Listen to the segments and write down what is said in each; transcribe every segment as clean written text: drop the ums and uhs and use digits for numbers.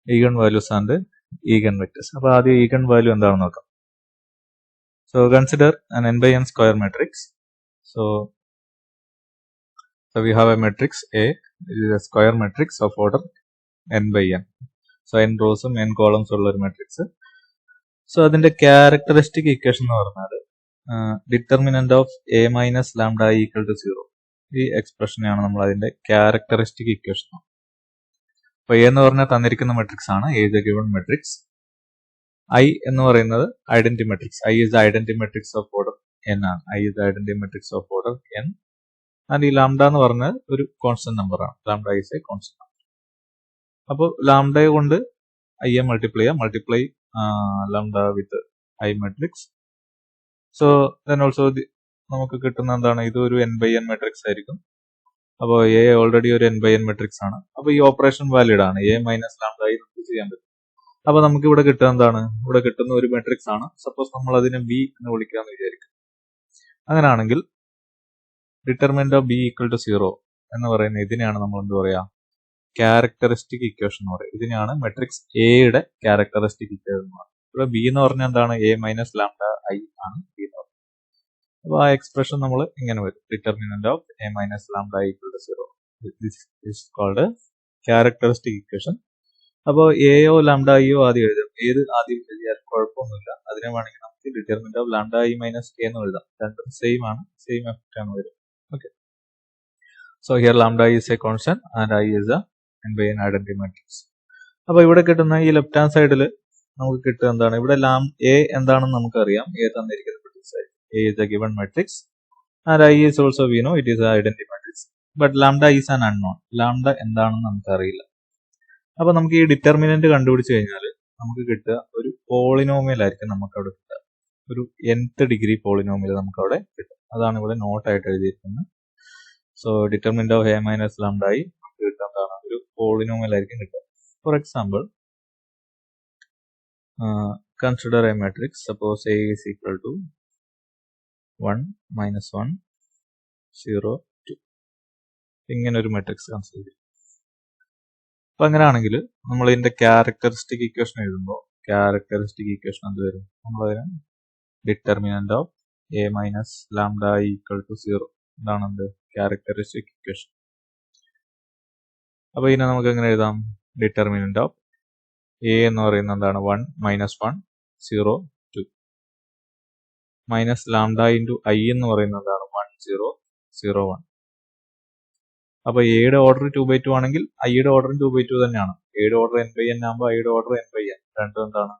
Eigen values and eigen vectors. അപ്പോൾ ആദ്യം eigen value എന്താണെന്ന് നോക്കാം. So consider an n by n square matrix. So we have a matrix A. It is a square matrix of order n by n. So n റോസും n columns ഉള്ള ഒരു matrix. So അതിന്റെ characteristic equation എന്ന് പറഞ്ഞാൽ determinant of A minus lambda equal to 0. ഈ എക്സ്പ്രഷനെയാണ് നമ്മൾ അതിന്റെ characteristic equation. അപ്പോൾ എ എന്ന് പറഞ്ഞാൽ തന്നിരിക്കുന്ന മെട്രിക്സ് ആണ്. A is A given matrix. I എന്ന് പറയുന്നത് identity matrix. I is identity matrix of order n ആണ്. I is identity matrix of order n. And ഈ ലാംഡ എന്ന് പറഞ്ഞത് ഒരു കോൺസ്റ്റന്റ് നമ്പർ ആണ്. Lambda is A constant number. അപ്പോൾ ലാംഡയെ കൊണ്ട് I multiply lambda with I matrix. So then also നമുക്ക് കിട്ടുന്ന എന്താണ്, ഇത് ഒരു n by n മെട്രിക്സ് ആയിരിക്കും. അപ്പോൾ എ ഓൾറെഡി ഒരു n by n മെട്രിക്സ് ആണ്. അപ്പോൾ ഈ ഓപ്പറേഷൻ വാലിഡ് ആണ്. എ മൈനസ് ലാംഡ നമുക്ക് ചെയ്യാൻ പറ്റും. അപ്പൊ നമുക്ക് ഇവിടെ കിട്ടുക എന്താണ്, ഇവിടെ കിട്ടുന്ന ഒരു മെട്രിക്സ് ആണ്. സപ്പോസ് നമ്മൾ അതിനെ ബി എന്ന് വിളിക്കാന്ന് വിചാരിക്കും. അങ്ങനെയാണെങ്കിൽ determinant of B equal to 0 എന്ന് പറയുന്ന ഇതിനെയാണ് നമ്മൾ എന്ത് പറയാ, ക്യാരക്ടറിസ്റ്റിക് ഇക്വേഷൻ എന്ന് പറയും. ഇതിനെയാണ് മെട്രിക്സ് എയുടെ ക്യാരക്ടറിസ്റ്റിക് ഇക്വേഷൻ എന്ന് പറയുന്നത്. ഇവിടെ ബി എന്ന് പറഞ്ഞാൽ എന്താണ്, എ മൈനസ് ലാംഡ ഐ ആണ് ബി എന്ന് പറയുന്നത്. അപ്പൊ ആ എക്സ്പ്രഷൻ നമ്മൾ ഇങ്ങനെ വരും, determinant of A minus lambda equal to 0. This is called characteristic equation. അപ്പോൾ എയോ ലാംഡ ഐയോ ആദ്യം എഴുതാം. ഏത് ആദ്യം എഴുതിയാൽ കുഴപ്പമൊന്നുമില്ല. അതിനെ വേണമെങ്കിൽ നമുക്ക് determinant of lambda I minus A എന്ന് എഴുതാം. രണ്ടും സെയിം ആണ്, സെയിം എഫക്റ്റ് ആണ് വരും. Okay. So here lambda I is A constant and I is A n by n identity matrix. അപ്പൊ ഇവിടെ കിട്ടുന്ന ഈ ലെഫ്റ്റ് ഹാൻഡ് സൈഡിൽ നമുക്ക് കിട്ടുക എന്താണ്, ഇവിടെ എ എന്താണെന്ന് നമുക്കറിയാം. എ തന്നിരിക്കുന്ന മെട്രിക്സ് ആയി. A is A given matrix and I is also we know it is identity matrix. But lambda is an unknown. Lambda എന്താണെന്ന് നമുക്കറിയില്ല. അപ്പൊ നമുക്ക് ഈ ഡിറ്റർമിനന്റ് കണ്ടുപിടിച്ച് കഴിഞ്ഞാൽ നമുക്ക് കിട്ടുക ഒരു പോളിനോമിയൽ ആയിരിക്കും. നമുക്ക് അവിടെ കിട്ടുക ഒരു nth ഡിഗ്രി പോളിനോമിയൽ നമുക്ക് അവിടെ കിട്ടും. അതാണ് ഇവിടെ നോട്ടായിട്ട് എഴുതിയിരിക്കുന്നത്. So determinant of A minus lambda I നമുക്ക് കിട്ടുക എന്താണ്, ഒരു പോളിനോമിയൽ ആയിരിക്കും കിട്ടുക. For example, consider a matrix. Suppose A is equal to 1 -1 0 2. ഇങ്ങനെ ഒരു മാട്രിക്സ് കൺസിഡർ ചെയ്യും. അപ്പൊ അങ്ങനെയാണെങ്കിൽ നമ്മൾ ഇതിന്റെ ക്യാരക്ടറിസ്റ്റിക് ഇക്വേഷൻ എഴുതുമ്പോൾ ക്യാരക്ടറിസ്റ്റിക് ഇക്വേഷൻ എന്ത് വരും, നമ്മളതിന് determinant of A minus lambda equal to 0. ഇതാണ് എന്ത്, ക്യാരക്ടറിസ്റ്റിക് ഇക്വേഷൻ. അപ്പൊ ഇതിനെ നമുക്ക് എങ്ങനെ എഴുതാം, ഡിറ്റർമിനന്റ് ഓഫ് എ എന്ന് പറയുന്നത് എന്താണ്, 1 -1 0 2 മൈനസ് ലാംഡ ഇൻറ്റു ഐ എന്ന് പറയുന്നത് എന്താണ്, 1 0 0 1. അപ്പൊ എയുടെ ഓർഡർ 2/2 ആണെങ്കിൽ ഐയുടെ ഓർഡർ 2/2 തന്നെയാണ്. എയുടെ ഓർഡർ n by n ആകുമ്പോൾ ഐയുടെ ഓർഡർ n by n. രണ്ടും എന്താണ്,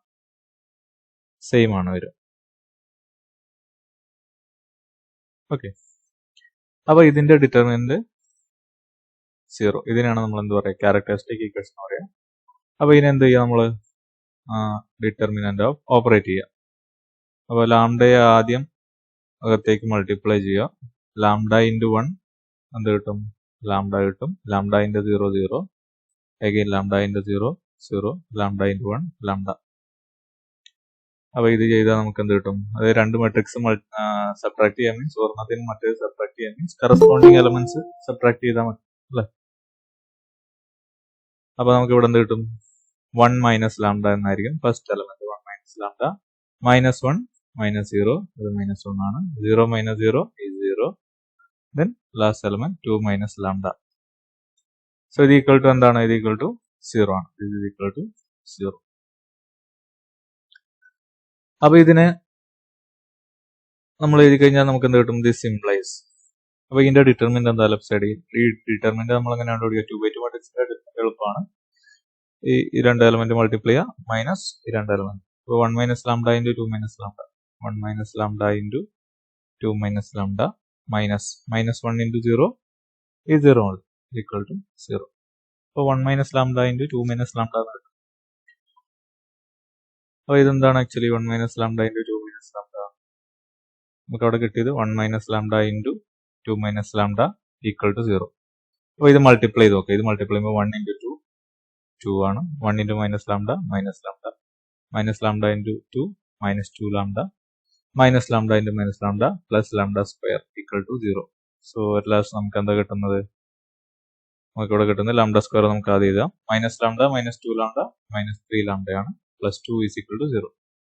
സെയിം ആണ് വരും. ഓക്കെ. അപ്പൊ ഇതിന്റെ ഡിറ്റർമിനന്റ് 0. ഇതിനാണ് നമ്മൾ എന്ത് പറയാ, ക്യാരക്ടറിസ്റ്റിക് ഇക്വേഷൻ എന്ന് പറയാം. അപ്പൊ ഇതിനെ എന്ത് ചെയ്യാം, നമ്മള് ഡിറ്റർമിനന്റ് ഓഫ് ഓപ്പറേറ്റ് ചെയ്യുക. അപ്പൊ ലാംഡയെ ആദ്യം അകത്തേക്ക് മൾട്ടിപ്ലൈ ചെയ്യുക. ലാംഡ ഇൻറ്റു 1 എന്ത് കിട്ടും, ലാംഡ കിട്ടും. Lambda into 0 0, again lambda into 0 0, lambda into 1 lambda. അപ്പൊ ഇത് ചെയ്താൽ നമുക്ക് എന്ത് കിട്ടും, അത് രണ്ട് മെട്രിക്സ് സബ്ട്രാക്ട് ചെയ്യാൻ മീൻസ് ഒരെണ്ണത്തിന് മറ്റേത് സബ്ട്രാക്ട് ചെയ്യാൻ മീൻസ് കറസ്പോണ്ടിങ് എലമെന്റ്സ് സബ്ട്രാക്ട് ചെയ്താൽ മതി അല്ലേ. അപ്പൊ നമുക്ക് ഇവിടെ എന്ത് കിട്ടും, 1 മൈനസ് ലാംഡ എന്നായിരിക്കും ഫസ്റ്റ് എലമെന്റ്. 1 മൈനസ് ലാംഡ -1 -0, ഇത് -1 ആണ്. 0 - 0 is 0. Then last element 2 minus lambda. So ഇത് ഈക്വൽ ടു എന്താണ്, ഇത് ഈക്വൽ ടു 0 ആണ്. ഇത് ഈക്വൽ ടു 0. അപ്പൊ ഇതിനെ നമ്മൾ എഴുതി കഴിഞ്ഞാൽ നമുക്ക് എന്ത് കിട്ടും, ദിസ് ഇംപ്ലൈസ്. അപ്പൊ ഇതിന്റെ ഡിറ്റർമിനന്റ് എന്താ, ലെഫ്റ്റ് സൈഡ്. ഈ ഡിറ്റർമിനന്റ് നമ്മൾ എങ്ങനെ കണ്ടുപിടിക്കുക, 2/2 മാട്രിക്സിന്റെ എളുപ്പമാണ്. ഈ രണ്ട് എലമെന്റ് മൾട്ടിപ്ലൈ ചെയ്യുക മൈനസ് ഈ രണ്ട് എലമെന്റ്. അപ്പൊ 1 minus lambda into 2 minus lambda. 1 minus lambda into 2 minus lambda minus -1 into 0 is 0 equal to 0. So 1 minus lambda into 2 minus lambda. അപ്പോൾ ഇതെന്താണ് actually 1 minus lambda into 2 minus lambda. നമുക്ക് അവിടെ കിട്ടിയത് 1 minus lambda into 2 minus lambda equal to 0. അപ്പോൾ ഇത് multiply ചെയ്ത് നോക്കാം. ഇത് മൾട്ടിപ്ലൈ ചെയ്യുമ്പോൾ 1 into 2 2 ആണ്. 1 into minus lambda minus lambda minus lambda into 2 minus 2 lambda minus lambda into minus lambda plus lambda square equal to 0. So at last നമുക്ക് എന്താ കിട്ടുന്നത്, നമുക്ക് ഇവിടെ കിട്ടുന്നത് ലാംഡ സ്ക്വയർ നമുക്ക് ആദ്യം എഴുതാം. Minus lambda minus 2 lambda minus 3 ലാംഡയാണ് പ്ലസ് 2 ഈസ് ഈക്വൽ ടു 0.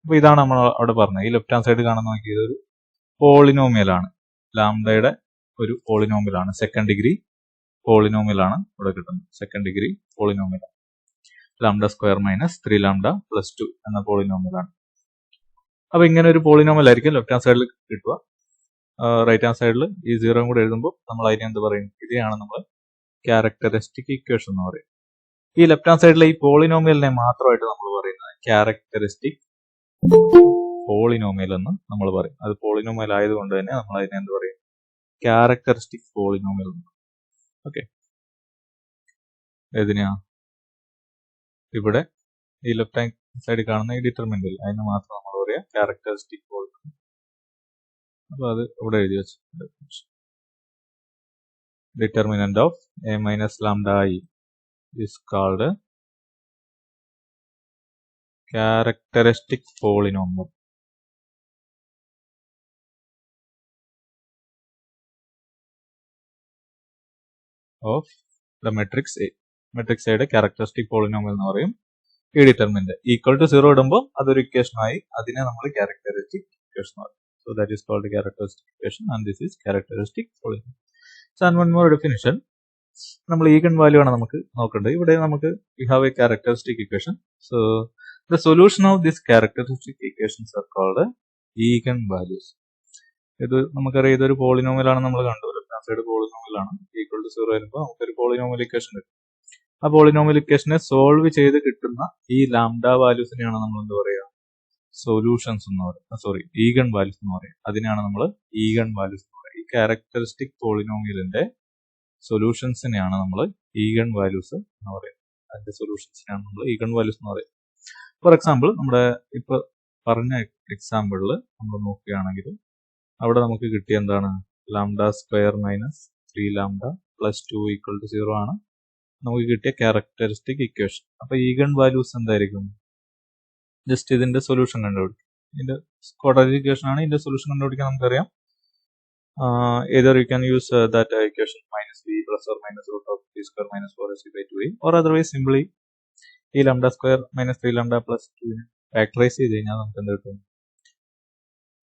അപ്പൊ ഇതാണ് നമ്മൾ അവിടെ പറഞ്ഞത്. ഈ ലെഫ്റ്റ് ഹാൻഡ് സൈഡ് കാണുന്ന നോക്കിയത് ഒരു പോളിനോമിയലാണ്. ലാംഡയുടെ ഒരു പോളിനോമിയലാണ്. സെക്കൻഡ് ഡിഗ്രി പോളിനോമിയലാണ് ഇവിടെ കിട്ടുന്നത്. Second degree polynomial lambda square minus 3 lambda plus 2 എന്ന പോളിനോമിയലാണ്. അപ്പൊ ഇങ്ങനെ ഒരു പോളിനോമിയൽ ആയിരിക്കും ലെഫ്റ്റ് ഹാൻഡ് സൈഡിൽ കിട്ടുക. റൈറ്റ് ഹാൻഡ് സൈഡിൽ ഈ 0 കൂടെ എഴുതുമ്പോൾ നമ്മൾ അതിനെ എന്ത് പറയും? ഇതാണ് നമ്മൾ ക്യാരക്ടറിസ്റ്റിക് ഇക്വേഷൻ എന്ന് പറയും. ഈ ലെഫ്റ്റ് ഹാൻഡ് സൈഡിലെ ഈ പോളിനോമിയലിനെ മാത്രമായിട്ട് നമ്മൾ പറയുന്നത് ക്യാരക്ടറിസ്റ്റിക് പോളിനോമിയൽ എന്ന് നമ്മൾ പറയും. അത് പോളിനോമിയൽ ആയതുകൊണ്ട് തന്നെ നമ്മൾ അതിനെ എന്ത് പറയും? Characteristic polynomial. ഓക്കെ, ഏതിനാ ഇവിടെ ഈ ലെഫ്റ്റ് ഹാൻഡ് സൈഡിൽ കാണുന്ന ഈ ഡിറ്റർമിനന്റിൽ അതിന് മാത്രം നമ്മൾ പറയാം ക്യാരക്ടറിസ്റ്റിക് പോളിനോമിയൽ. അപ്പൊ അത് ഇവിടെ എഴുതി വെച്ചിട്ടുണ്ട്. Determinant of A minus lambda I is called characteristic polynomial of the matrix A. Matrix A യുടെ characteristic polynomial എന്ന് പറയും. ഈ ഡിറ്റർമിനന്റ് ഈക്വൽ ടു 0 ഇടുമ്പോൾ അതൊരു ഇക്വേഷൻ ആയി. അതിനെ നമ്മൾ ക്യാരക്ടറിസ്റ്റിക് ഇക്വേഷൻ പറയും. So that is called characteristic equation and this is characteristic polynomial. So and one more definition. നമ്മൾ ഈഗൺ വാല്യൂ ആണ് നമുക്ക് നോക്കേണ്ടത്. ഇവിടെ നമുക്ക് we have a characteristic equation. So the solution of this characteristic equations are called eigen values. ഇത് നമുക്കറിയാം ഇതൊരു polynomial ആണ്. നമ്മൾ കണ്ടു ലെഫ്റ്റ് സൈഡ് പോളിനോമിയൽ ആണ്. ഈക്വൽ ടു 0 വരുമ്പോൾ നമുക്കൊരു പോളിനോമിയൽ ഇക്വേഷൻ കിട്ടും. ആ പോളിനോമിയൽ ഇക്വേഷനെ സോൾവ് ചെയ്ത് കിട്ടുന്ന ഈ ലാംഡ വാല്യൂസിനെയാണ് നമ്മൾ എന്താ പറയുക? സൊല്യൂഷൻസ് എന്ന് പറയും. സോറി, ഈഗൺ വാല്യൂസ് എന്ന് പറയും. അതിനാണ് നമ്മൾ ഈഗൺ വാല്യൂസ് എന്ന് പറയുക. ഈ ക്യാരക്ടറിസ്റ്റിക് പോളിനോമിയലിന്റെ സൊല്യൂഷൻസിനെയാണ് നമ്മൾ ഈഗൺ വാല്യൂസ് എന്ന് പറയുന്നത്. അതിന്റെ സൊല്യൂഷൻസിനെയാണ് നമ്മൾ ഈഗൺ വാല്യൂസ് എന്ന് പറയുന്നത്. ഫോർ എക്സാമ്പിൾ നമ്മുടെ ഇപ്പൊ പറഞ്ഞ എക്സാമ്പിളിൽ നമ്മൾ നോക്കുകയാണെങ്കിൽ അവിടെ നമുക്ക് കിട്ടിയ എന്താണ്? Lambda square minus 3 lambda plus 2 equal to 0 ആണ് നമുക്ക് കിട്ടിയ ക്യാരക്ടറിസ്റ്റിക് ഇക്വേഷൻ. അപ്പൊ ഈഗൺ വാല്യൂസ് എന്തായിരിക്കും? ജസ്റ്റ് ഇതിന്റെ സൊല്യൂഷൻ കണ്ടുപിടിക്കും. ഇതിന്റെ ക്വാഡ്രാറ്റിക് ഇക്വേഷൻ ആണ്. ഇതിന്റെ സൊല്യൂഷൻ കണ്ടുപിടിക്കാൻ നമുക്കറിയാം. Either you can use that equation minus b plus or minus root of b square minus 4ac by 2a, or otherwise simply ഈ lambda square minus 3 lambda plus 2 factorize ചെയ്ത് കഴിഞ്ഞാൽ നമുക്ക് എന്ത് കിട്ടും?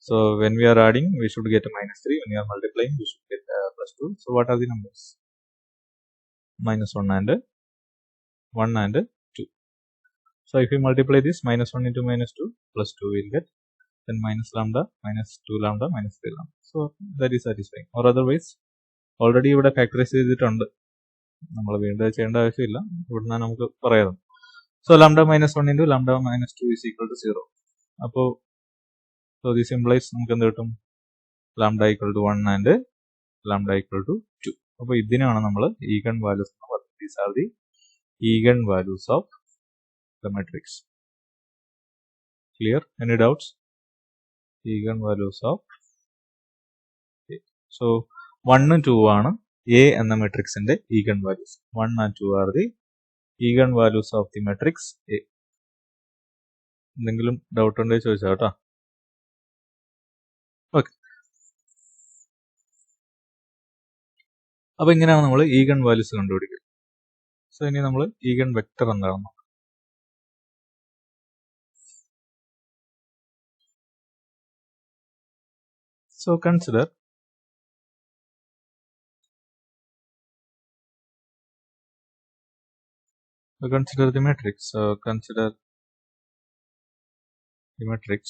So when we are adding, we should get a minus 3. When we are multiplying, we should get plus 2. So what are the numbers? Minus 1 and 2. So if we multiply this, minus 1 into minus 2 plus 2 we'll get. Then minus lambda minus 2 lambda minus 3 lambda. So that is satisfying. Or otherwise, already ഇവിടെ factorise ചെയ്തിട്ടുണ്ട്. നമ്മൾ വീണ്ടും ചെയ്യേണ്ട ആവശ്യമില്ല. ഇവിടുന്ന് നമുക്ക് പറയാം. So lambda minus 1 into lambda minus 2 is equal to 0. അപ്പോൾ so this implies നമുക്ക് എന്ത് കിട്ടും? lambda equal to 1 and lambda equal to 2. അപ്പോൾ ഇതിനാണ് നമ്മൾ ഈഗൺ വാല്യൂസ് എന്ന് പറയുന്നത്. These are the eigen values of the matrix. Clear? Any doubts? Eigen values of A. So 1 ഉം 2 ആണ് A എന്ന മെട്രിക്സിന്റെ eigen values. 1 and 2 are the eigen values of the matrix A. എന്തെങ്കിലും ഡൗട്ട് ഉണ്ടെങ്കിൽ ചോദിച്ചാൽ കേട്ടോ. ഓക്കെ, അപ്പൊ ഇങ്ങനെയാണ് നമ്മൾ ഈഗൺ വാല്യൂസ് കണ്ടുപിടിക്കുക. സോ ഇനി നമ്മൾ ഈഗൺ വെക്ടർ എന്താണെന്ന് നോക്കാം. So consider the matrix. So consider the matrix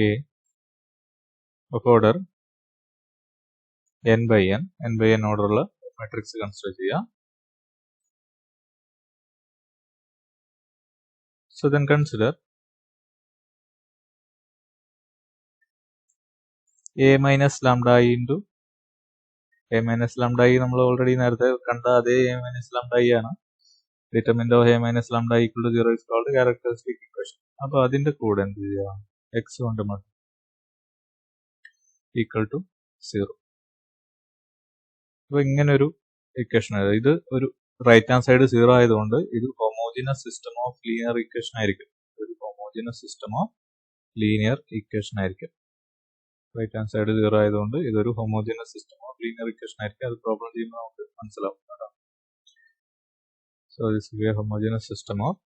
A of order n by n order ഉള്ള മാട്രിക്സ് കൺസിഡർ ചെയ്യാം. So then consider a minus lambda I into a minus lambda I നമ്മൾ already നേരത്തെ കണ്ട അതേ a minus lambda I ആണ്. Determinant of a minus lambda I equal to 0 is called characteristic equation. അപ്പോൾ അതിന്റെ കൂടെ എന്ത് ചെയ്യാം? x കൊണ്ട് equal to 0. അപ്പോൾ ഇങ്ങനെ ഒരു ഇക്വേഷൻ ആയത്. ഇത് ഒരു റൈറ്റ് ഹാൻഡ് സൈഡ് 0 ആയതുകൊണ്ട് ഇത് homogeneous system of linear equation ആയിരിക്കും. ഒരു homogeneous system of linear equation ആയിരിക്കും. റൈറ്റ് ഹാൻഡ് സൈഡ് 0 ആയതുകൊണ്ട് ഇതൊരു homogeneous system of linear equation ആയിരിക്കും. അത് പ്രോബ്ലം ചെയ്യുമ്പോൾ നമുക്ക് മനസ്സിലാവും. So this will be A homogeneous system of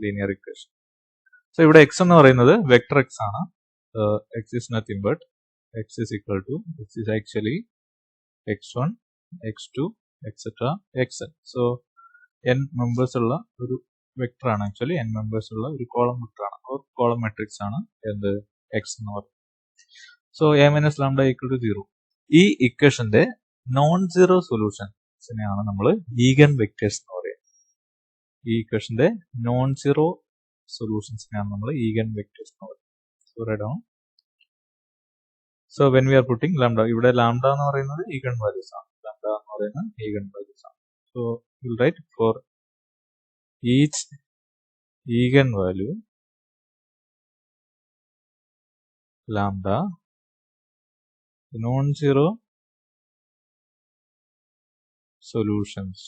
linear equation. So ഇവിടെ x എന്ന് പറയുന്നത് വെക്ടർ x ആണ്. x is nothing but x is equal to, this is actually x1, x2, etc. xn. So n members ഉള്ള ഒരു vector ആണ്. Actually n members ഉള്ള ഒരു column vector ആണ്, ഒരു കോളം മെട്രിക്സ് ആണ് എന്ത് x എന്ന് പറയുന്നത്. So a minus lambda equal to 0. ഈ ഇക്വേഷന്റെ നോൺ സീറോ സൊല്യൂഷൻസിനെയാണ് നമ്മൾ ഈഗൻ വെക്ടേഴ്സ് എന്ന് പറയുന്നത്. ഈ ഇക്വേഷന്റെ നോൺ സീറോ സൊല്യൂഷൻസിനെയാണ് നമ്മൾ ഈഗൻ വെക്ടേഴ്സ് എന്ന് പറയുന്നത്. So write down. So when we are putting lambda, ഇവിടെ ലാംഡ എന്ന് പറയുന്നത് ഈഗൻ വാല്യൂസ് ആണ്. ലാംഡ എന്ന് പറയുന്നത് ഈഗൻ വാല്യൂസ് ആണ്. So will write for each eigen value lambda non-zero solutions.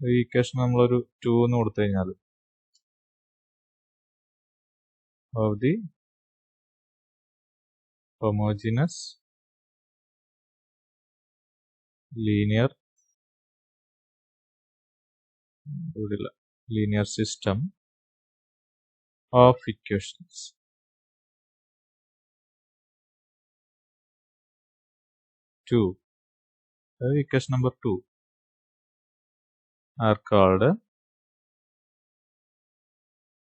ഈ ഇക്വേഷൻ നമ്മളൊരു 2 എന്ന് കൊടുത്തു കഴിഞ്ഞാൽ of the homogeneous linear system of equations. Equation number 2 are called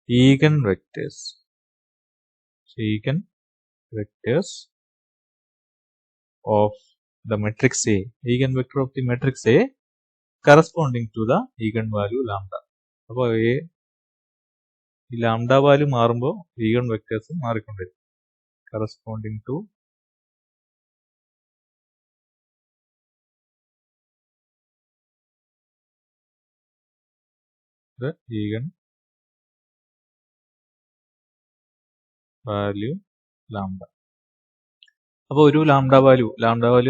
eigenvectors. Eigenvectors of the matrix A. Eigenvector of the matrix A corresponding to the eigenvalue lambda. അപ്പോൾ ഈ lambda value മാറുമ്പോൾ eigen vectors മാറിക്കൊണ്ടിരിക്കും. corresponding to the eigenvalue lambda. അപ്പോൾ ഒരു lambda value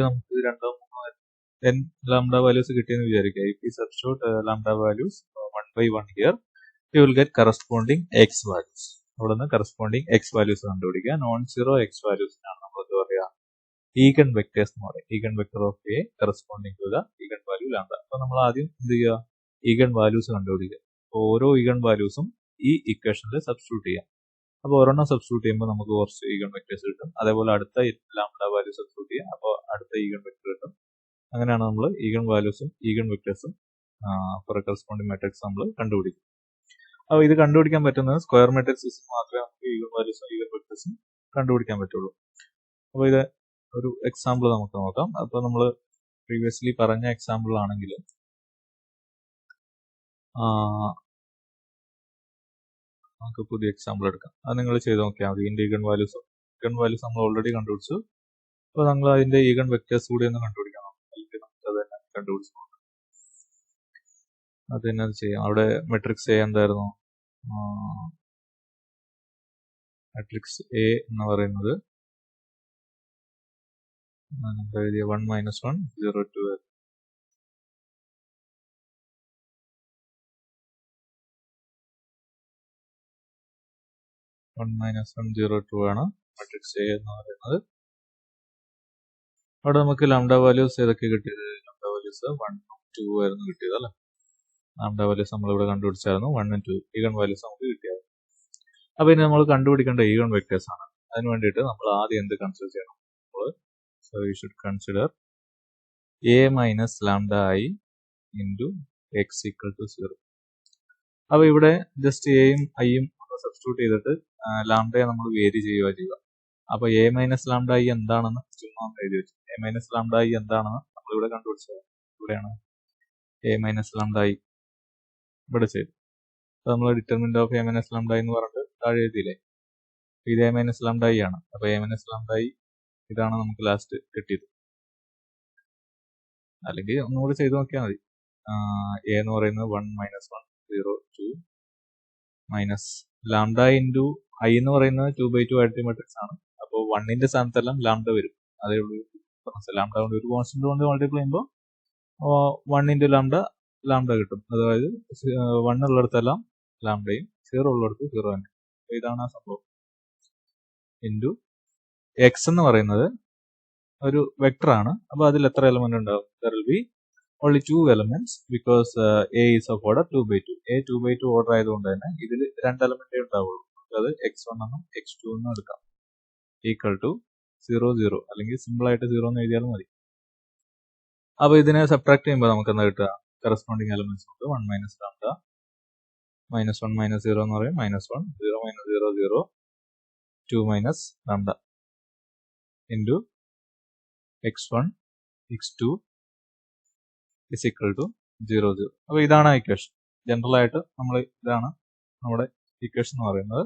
നമുക്ക് 2 3 n lambda values കിട്ടിയെന്ന് വിചാരിക്കുക. if we substitute lambda values 1 by 1 here, you will get corresponding x values. അവിടെ നിന്ന് corresponding x values കണ്ടുപിടിക്കുക. നോൺ സീറോ x values ആണ് നമ്മൾ എന്താ പറയുക, ഈഗൻ വെക്ടേഴ്സ് എന്ന് പറയും. Eigen vector of A corresponding to the eigen value lambda. അപ്പോൾ നമ്മൾ ആദ്യം എന്ത് ചെയ്യുക, ഈഗൻ വാല്യൂസ് കണ്ടുപിടിക്കുക. അപ്പോൾ ഓരോ ഈഗൻ വാല്യൂസും ഈ ഇക്വേഷനിൽ സബ്സ്റ്റിറ്റ്യൂട്ട് ചെയ്യാം. അപ്പോൾ ഒരെണ്ണം സബ്സ്റ്റിറ്റ്യൂട്ട് ചെയ്യുമ്പോൾ നമുക്ക് കുറച്ച് ഈഗൻ വെക്ടേഴ്സ് കിട്ടും. അതേപോലെ അടുത്ത ലാംഡ വാല്യൂ സബ്സ്റ്റിറ്റ്യൂട്ട് ചെയ്യാം, അപ്പോൾ അടുത്ത ഈഗൻ വെക്ടർ കിട്ടും. അങ്ങനെയാണ് നമ്മൾ ഈഗൻ വാല്യൂസും ഈഗൻ വെക്ടേഴ്സും ഫോർ കറസ്പോണ്ടിങ് മെട്രിക്സ് നമ്മൾ കണ്ടുപിടിക്കും. അപ്പോൾ ഇത് കണ്ടുപിടിക്കാൻ പറ്റുന്നത് സ്ക്വയർ മെട്രിക്സിൽ മാത്രമേ നമുക്ക് ഈഗൻ വാല്യൂസും ഈഗൻ വെക്ടേഴ്സും കണ്ടുപിടിക്കാൻ പറ്റുള്ളൂ. അപ്പോൾ ഇത് ഒരു എക്സാമ്പിൾ നമുക്ക് നോക്കാം. അപ്പോൾ നമ്മൾ പ്രീവിയസ്ലി പറഞ്ഞ എക്സാമ്പിൾ ആണെങ്കിൽ നമുക്ക് പുതിയ എക്സാമ്പിൾ എടുക്കാം. അത് നിങ്ങൾ ചെയ്ത് നോക്കിയാൽ മതി. ഇതിന്റെ ഈഗൻ വാല്യൂസ് നമ്മൾ ഓൾറെഡി കണ്ടുപിടിച്ചു. അപ്പോൾ നമ്മൾ അതിന്റെ ഈഗൻ വെക്ടേഴ്സ് കൂടി ഒന്ന് കണ്ടുപിടിക്കണം. അല്ലെങ്കിൽ നമുക്ക് അത് തന്നെ കണ്ടുപിടിച്ചു നോക്കാം. അത് തന്നെ ചെയ്യാം. അവിടെ മെട്രിക്സ് എ എന്തായിരുന്നു, മെട്രിക്സ് എ എന്ന് പറയുന്നത് 1 - 1 0 2 1 - 1 0 2 ആണ് മെട്രിക്സ് എ എന്ന് പറയുന്നത്. അവിടെ നമുക്ക് ലാംഡ വാല്യൂസ് ഏതൊക്കെ കിട്ടിയത്, ലാംഡ വാല്യൂസ് 1 2 ആയിരുന്നു കിട്ടിയത് അല്ലേ. ലാംഡ വാല്യൂസ് നമ്മളിവിടെ കണ്ടുപിടിച്ചായിരുന്നു 1 and 2 ഈഗൺ വാല്യൂസ് നമുക്ക് കിട്ടിയത്. അപ്പോൾ ഇനി നമ്മൾ കണ്ടുപിടിക്കേണ്ട ഈഗൺ വെക്ടേഴ്സ് ആണ്. അതിന് വേണ്ടിയിട്ട് നമ്മൾ ആദ്യം എന്ത് കൺസിഡർ ചെയ്യണം, so we should consider a minus lambda I into x equal to 0. അപ്പോൾ ഇവിടെ ജസ്റ്റ് എയും ഐയും സബ്സ്റ്റിറ്റ്യൂട്ട് ചെയ്തിട്ട് ലാംഡയെ നമ്മൾ വേരി ചെയ്യുക. അപ്പോൾ a മൈനസ് ലാംഡ I എന്താണെന്ന് ചുമ്മാ എഴുതി വെച്ചു. a മൈനസ് ലാംഡ I എന്താണെന്ന് നമ്മളിവിടെ കണ്ടുപിടിച്ചത്. ഇവിടെയാണ് a മൈനസ് ലാംഡ I ഇവിടെ ചെയ്തു. അപ്പോൾ നമ്മൾ determinant of a minus lambda I എന്ന് പറഞ്ഞിട്ട് താഴെ എഴുതിയില്ലേ. ഇത് a മൈനസ് ലാംഡ I ആണ്. അപ്പോൾ a മൈനസ് ലാംഡ I ഇതാണ് നമുക്ക് ലാസ്റ്റ് കിട്ടിയത്. അല്ലെങ്കിൽ ഒന്നുകൂടി ചെയ്ത് നോക്കിയാൽ മതി. എ എന്ന് പറയുന്നത് 1 - 1 0 2 മൈനസ് ലാംഡ ഇൻറ്റു ഐ എന്ന് പറയുന്നത് 2/2 ആയിട്ട് മെട്രിക്സ് ആണ്. അപ്പോൾ 1ന്റെ സ്ഥാനത്തെല്ലാം ലാംഡ വരും. അതേ ഉള്ളൂ. ലാംഡ കൊണ്ട് ഒരു കോൺസ്റ്റന്റ് കൊണ്ട് മൾട്ടിപ്ലൈ ചെയ്യുമ്പോൾ 1 ഇൻറ്റു ലാംഡ കിട്ടും. അതായത് 1 ഉള്ളിടത്തെല്ലാം ലാംഡയും 0 ഉള്ളിടത്ത് 0 തന്നെ. ഇതാണ് ആ സംഭവം. ഇൻറ്റു എക്സ് എന്ന് പറയുന്നത് ഒരു വെക്ടർ ആണ്. അപ്പോൾ അതിൽ എത്ര എലമെന്റ് ഉണ്ടാവും? There will be only 2 elements because A is of order 2/2. A 2/2 order ആയതുകൊണ്ട് തന്നെ ഇതിൽ 2 എലമെന്റേ ഉണ്ടാവുള്ളൂ. അത് x1 എന്നും x2 എന്നും എടുക്കാം. ഈക്വൽ ടു 0 0 അല്ലെങ്കിൽ സിമ്പിൾ ആയിട്ട് 0 എന്ന് എഴുതിയാലും മതി. അപ്പോൾ ഇതിനെ സബ്ട്രാക്ട് ചെയ്യുമ്പോൾ നമുക്ക് എന്താ കിട്ടുക? കറസ്പോണ്ടിങ് എലമെന്റ്സ് ഉണ്ട് 1 മൈനസ് ലാംഡ മൈനസ് 1 മൈനസ് 0 എന്ന് പറയും minus 1 0 minus 0 0 2 minus lambda into x1 x2 is equal to 0 0. അപ്പോൾ ഇതാണ് ഇക്വേഷൻ. ജനറൽ ആയിട്ട് നമ്മൾ ഇതാണ് നമ്മുടെ ഇക്വേഷൻ എന്ന് പറയുന്നത്.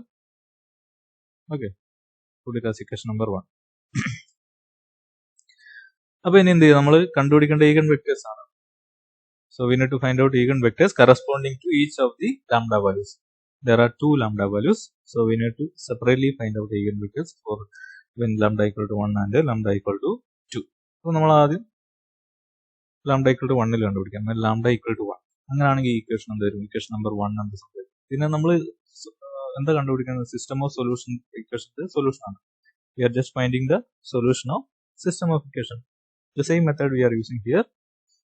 Okay, equation number 1. അപ്പോൾ ഇനി എന്ത് ചെയ്യും? നമ്മൾ കണ്ടുപിടിക്കേണ്ട ഈഗൻ വെക്ടേഴ്സ് ആണ്. So we need to find out eigen vectors corresponding to each of the lambda values. There are 2 lambda values, so we need to separately find out eigen vectors for when lambda equal to 1 and lambda equal to 2. അപ്പോൾ നമ്മൾ ആദ്യം lambda equal to 1 കണ്ടുപിടിക്കാം. lambda equal to 1 അങ്ങനെയാണെങ്കിൽ ഈ equation എന്ത് വരും? Equation number 1 എന്ത് സംഭവിക്കും? പിന്നെ നമ്മൾ എന്താ കണ്ടുപിടിക്കുന്നത്? സിസ്റ്റം ഓഫ് സൊല്യൂഷൻ ഇക്വേഷന്റെ സൊല്യൂഷൻ ആണ്. We are just finding the solution of system of equation. The same method we are using here.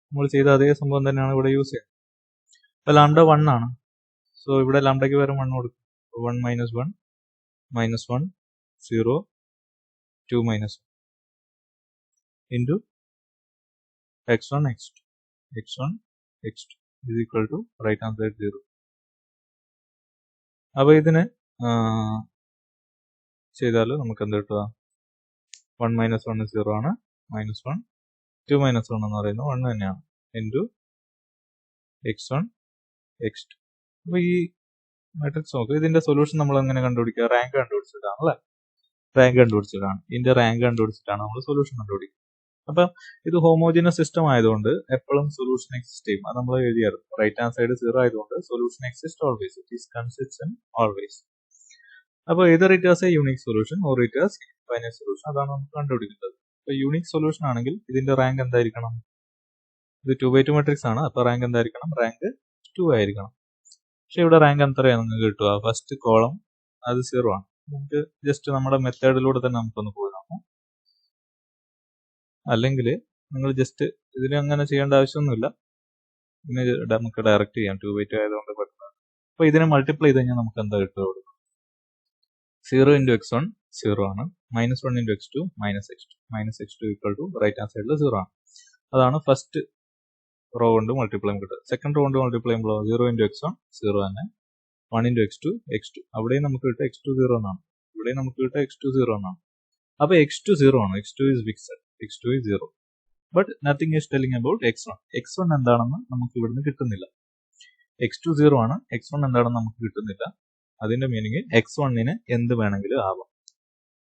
നമ്മൾ ചെയ്ത അതേ സംഭവം തന്നെയാണ് ഇവിടെ യൂസ് ചെയ്യുന്നത്. അപ്പോൾ ലാംഡ 1 ആണ്. സോ ഇവിടെ ലാംഡയ്ക്ക് പകരം 1 കൊടുക്കും. 1 minus 1 minus 1 0 2 minus 1 into x1 x2 x1 x2 is equal to right hand side 0. അപ്പോൾ ഇതിന് ചെയ്താൽ നമുക്ക് എന്ത് കിട്ടുക? 1 മൈനസ് 1 0 ആണ്, മൈനസ് 1 2 മൈനസ് 1 എന്ന് പറയുന്നത് 1 തന്നെയാണ് ഇൻറ്റു x1 x2. അപ്പോൾ ഈ മാട്രിക്സ് നോക്കുക. ഇതിന്റെ സൊല്യൂഷൻ നമ്മൾ എങ്ങനെ കണ്ടുപിടിക്കുക? റാങ്ക് കണ്ടുപിടിച്ചിട്ടാണ് അല്ലേ? റാങ്ക് കണ്ടുപിടിച്ചിട്ടാണ്, ഇതിന്റെ റാങ്ക് കണ്ടുപിടിച്ചിട്ടാണ് നമ്മൾ സൊല്യൂഷൻ കണ്ടുപിടിക്കുക. അപ്പം ഇത് ഹോമോജിനസ് സിസ്റ്റം ആയതുകൊണ്ട് എപ്പോഴും സൊല്യൂഷൻ എക്സിസ്റ്റ് ചെയ്യും. അത് നമ്മൾ എഴുതിയായിരുന്നു. റൈറ്റ് ഹാൻഡ് സൈഡ് 0 ആയതുകൊണ്ട് solution exist always, it is consistent always. അപ്പോൾ either it has a unique solution or it has infinite solution. അതാണ് നമുക്ക് കണ്ടുപിടിക്കേണ്ടത്. അപ്പോൾ യൂണിക് സൊല്യൂഷൻ ആണെങ്കിൽ ഇതിന്റെ റാങ്ക് എന്തായിരിക്കണം? ഇത് 2/2 മാട്രിക്സ് ആണ്. അപ്പോൾ റാങ്ക് എന്തായിരിക്കണം? റാങ്ക് 2 ആയിരിക്കണം. പക്ഷെ ഇവിടെ റാങ്ക് എത്രയാണ് നിങ്ങൾക്ക് കിട്ടുക? ഫസ്റ്റ് കോളം അത് 0 ആണ്. നമുക്ക് ജസ്റ്റ് നമ്മുടെ മെത്തേഡിലൂടെ തന്നെ നമുക്കൊന്ന് പോയി നോക്കാം. അല്ലെങ്കിൽ നിങ്ങൾ ജസ്റ്റ് ഇതിന് അങ്ങനെ ചെയ്യേണ്ട ആവശ്യമൊന്നുമില്ല. ഇതിന് നമുക്ക് ഡയറക്റ്റ് ചെയ്യാം. 2/2 ആയതുകൊണ്ട് പെട്ടെന്ന്. അപ്പോൾ ഇതിനെ മൾട്ടിപ്ലൈ ചെയ്ത് കഴിഞ്ഞാൽ നമുക്ക് എന്താ കിട്ടുക? 0 ഇൻറ്റു x1 0 ആണ്, minus 1 into x2 minus x2 minus x2 equal to right hand സൈഡിൽ 0 ആണ്. അതാണ് ഫസ്റ്റ് റോ കൊണ്ട് മൾട്ടിപ്ലൈ കിട്ടുക. സെക്കൻഡ് റോ കൊണ്ട് മൾട്ടിപ്ലൈ ചെയ്യുമ്പോൾ 0 ഇൻറ്റു x1 0 തന്നെ, 1 ഇൻറ്റു x2 x2. അവിടെയും നമുക്ക് കിട്ടുക x2 0 എന്നാണ്, ഇവിടെയും നമുക്ക് കിട്ടുക x2 0 എന്നാണ്. അപ്പോൾ x2 0 ആണ്, x2 is fixed, x2 is 0. But nothing is telling about x1. x1 എന്താണെന്ന് നമുക്ക് ഇവിടുന്ന് കിട്ടുന്നില്ല. x2 0 ആണ്, x1 എന്താണെന്ന് നമുക്ക് കിട്ടുന്നില്ല. അതിന്റെ മീനിങ് x1ന് എന്ത് വേണമെങ്കിലും ആവാം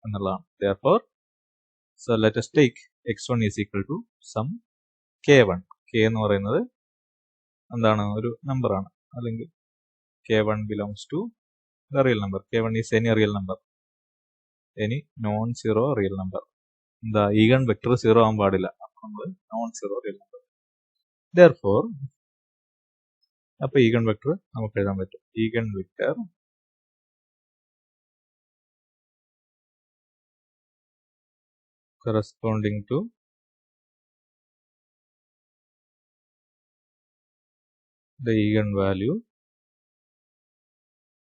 എന്നുള്ളതാണ്. Therefore, so let us take x1 is equal to some k1. k എന്ന് പറയുന്നത് എന്താണ്? ഒരു നമ്പർ ആണ്, അല്ലെങ്കിൽ k1 belongs to the real number. k1 is any real number, any non-zero real number. എന്താ? ഈഗൺ വെക്ടർ 0 ആവാൻ പാടില്ല. നമ്മൾ non-zero real number. Therefore, അപ്പോൾ ഈഗൺ വെക്ടർ നമുക്ക് എഴുതാൻ പറ്റും. Eigen vector corresponding to the eigenvalue.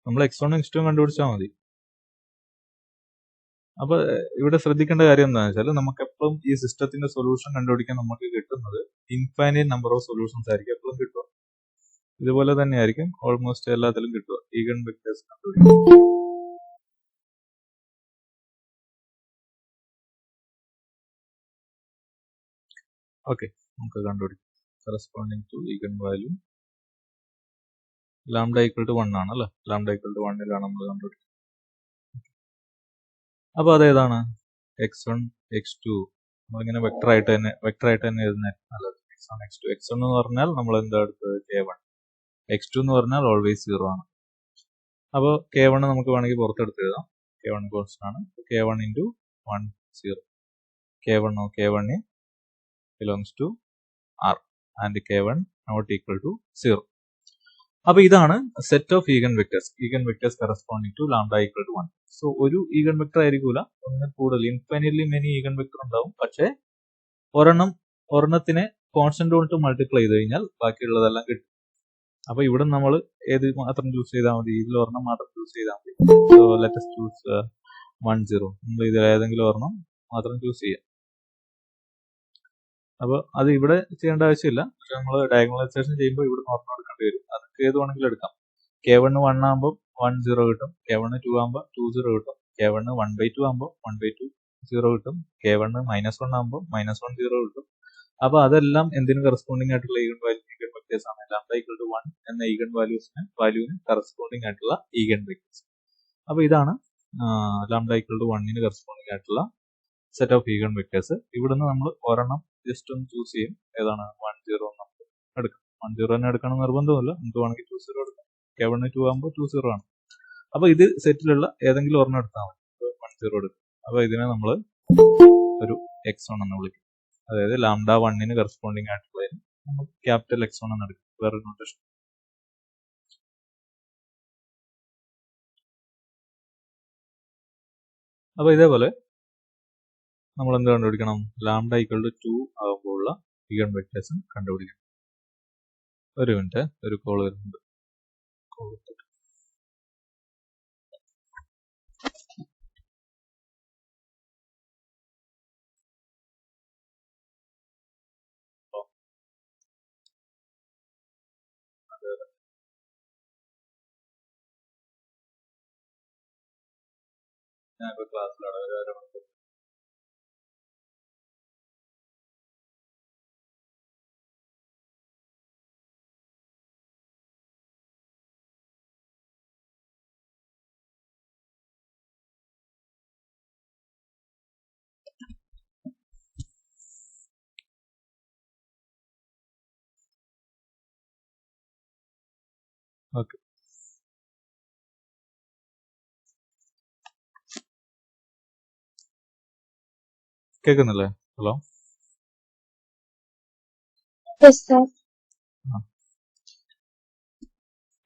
നമ്മൾ x1 x2 കണ്ടുപിടിച്ചാൽ മതി. അപ്പോൾ ഇവിടെ ശ്രദ്ധിക്കേണ്ട കാര്യം എന്താണെന്ന് വെച്ചാൽ നമുക്ക് എപ്പോഴും ഈ സിസ്റ്റത്തിന്റെ സൊല്യൂഷൻ കണ്ടുപിടിക്കാൻ നമുക്ക് കിട്ടുന്നത് ഇൻഫൈനൈറ്റ് നമ്പർ ഓഫ് സൊല്യൂഷൻസ് ആയിരിക്കും എപ്പോഴും കിട്ടുക. ഇതുപോലെ തന്നെ ആയിരിക്കും ഓൾമോസ്റ്റ് എല്ലാത്തിലും കിട്ടുക ഈഗൺ വെക്ടേഴ്സ് കണ്ടുപിടിക്കാൻ. ഓക്കെ, നമുക്ക് കണ്ടുപിടിക്കാം. Corresponding to eigen value lambda equal to 1 ആണ് അല്ലേ? ലാംഡ ഈക്വൽ ടു 1ലാണ് നമ്മൾ കണ്ടുപിടിക്കുന്നത്. അപ്പോൾ അതേതാണ്? x1 x2 നമ്മളിങ്ങനെ വെക്ടർ ആയിട്ട് തന്നെ എഴുതുന്നത് നല്ലത്. x1 x2. x1 എന്ന് പറഞ്ഞാൽ നമ്മൾ എന്താ എടുത്തത്? k1. x2 എന്ന് പറഞ്ഞാൽ ഓൾവേസ് 0 ആണ്. അപ്പോൾ k1 നമുക്ക് വേണമെങ്കിൽ പുറത്തെടുത്ത് എഴുതാം. k1 കോൺസ്റ്റന്റ് ആണ്. k1 into 1 0. k1 belongs to R and k1 not equal to 0. അപ്പൊ ഇതാണ് set of eigen vectors corresponding to lambda equal to 1. So ഒരു ഈഗൻ വെക്ടർ ആയിരിക്കൂല, ഒന്നിൽ കൂടുതൽ ഇൻഫൈനൈറ്റ്ലി മെനി ഈഗൻ വെക്ടർ ഉണ്ടാവും. പക്ഷെ ഒരെണ്ണത്തിനെ കോൺസ്റ്റന്റ് കൊണ്ട് മൾട്ടിപ്ലൈ ചെയ്ത് കഴിഞ്ഞാൽ ബാക്കിയുള്ളതെല്ലാം കിട്ടും. അപ്പൊ ഇവിടെ നമ്മൾ ഏത് മാത്രം ചൂസ് ചെയ്താൽ മതി, ഇതിൽ ഒരെണ്ണം മാത്രം ചൂസ് ചെയ്താൽ മതി. So let's choose 1 0. നമ്മൾ ഇതിൽ ഏതെങ്കിലും ഒരെണ്ണം മാത്രം ചൂസ് ചെയ്യാം. അപ്പൊ അത് ഇവിടെ ചെയ്യേണ്ട ആവശ്യമില്ല. പക്ഷെ നമ്മൾ ഡയഗണലൈസേഷൻ ചെയ്യുമ്പോൾ ഇവിടെ ഒരെണ്ണം എടുക്കേണ്ടി വരും. അതൊക്കെ ഏത് വേണമെങ്കിലും എടുക്കാം. K1 1 ആകുമ്പോൾ 1 0 കിട്ടും, K1 2 ആകുമ്പോൾ 2 0 കിട്ടും, K1 1/2 ആകുമ്പോൾ 1/2 0 കിട്ടും, K1 -1 ആകുമ്പോൾ -1 0 കിട്ടും. അപ്പൊ അതെല്ലാം എന്തിനു കറസ്പോണ്ടിങ് ആയിട്ടുള്ള ഈഗൻ വെക്ടേഴ്സ് ആണ്. ലാംഡ ഈക്വൽ ടു 1 എന്ന ഈഗൻ വാല്യൂവിന് കറസ്പോണ്ടിങ് ആയിട്ടുള്ള ഈഗൻ വെക്ടേഴ്സ്. അപ്പൊ ഇതാണ് ലാംഡ ഈക്വൽ ടു 1 കറസ്പോണ്ടിങ് ആയിട്ടുള്ള സെറ്റ് ഓഫ് ഈഗൻ വെക്ടേഴ്സ്. ഇവിടുന്ന് നമ്മൾ ഒരെണ്ണം ജസ്റ്റ് ഒന്ന് ചൂസ് ചെയ്യും. ഏതാണ് 1 0 നമുക്ക് എടുക്കാം. 1 0 തന്നെ എടുക്കണം നിർബന്ധമില്ല, നമുക്ക് വേണമെങ്കിൽ 2 0 എടുക്കാം. K1 2 ആകുമ്പോൾ 2 0 ആണ്. അപ്പൊ ഇത് സെറ്റിലുള്ള ഏതെങ്കിലും ഒരെണ്ണം എടുത്താൽ മതി. 1 0 എടുക്കും. അപ്പൊ ഇതിനെ നമ്മൾ ഒരു x1 എന്ന് വിളിക്കും. അതായത് ലാംഡ 1 കറസ്പോണ്ടിങ് ആയിട്ടുള്ളതിന് നമുക്ക് ക്യാപിറ്റൽ x1 എന്ന് എടുക്കും. വേറെ നോട്ടേഷൻ. അപ്പൊ ഇതേപോലെ നമ്മൾ എന്ത് കണ്ടുപിടിക്കണം? ലാംഡ ഈക്വൽ ടു 2 ആകുമ്പോഴുള്ള ഈഗൻ വെക്ടേഴ്സ് കണ്ടുപിടിക്കണം. ഒരു മിനിറ്റ്, ഒരു കോൾ വരുന്നുണ്ട്. ഞാൻ ഇപ്പോൾ ക്ലാസ്സിലാണ്. ഒരു അരമണിക്കൂർ. ഓക്കെ, കേൾക്കുന്നില്ലേ? ഹലോ.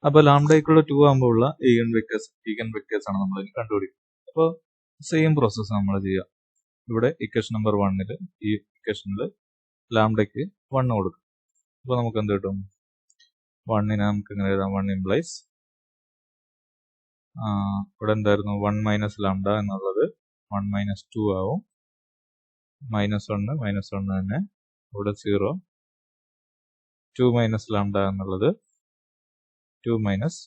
അപ്പൊ ലാംഡ ഈക്വൽ ടു 2 ആകുമ്പോഴുള്ള ഈഗൻ വെക്ടേഴ്സ് ആണ് നമ്മൾ ഇനി കണ്ടുപിടിക്കുന്നത്. അപ്പോൾ സെയിം പ്രോസസ്സ് നമ്മൾ ചെയ്യുക. ഇവിടെ ഇക്വേഷൻ നമ്പർ 1 ഈ ഇക്വേഷനിൽ ലാംഡയ്ക്ക് 1 കൊടുക്കും. അപ്പൊ നമുക്ക് എന്ത് കിട്ടും? 1 നമുക്ക് ഇങ്ങനെ എഴുതാം. 1 ഇംപ്ലൈസ് ഇവിടെ എന്തായിരുന്നു? 1 മൈനസ് ലാംഡ എന്നുള്ളത് 1 - 2 ആവും. -1 തന്നെ. ഇവിടെ 0. 2 മൈനസ് ലാംഡ എന്നുള്ളത് 2 -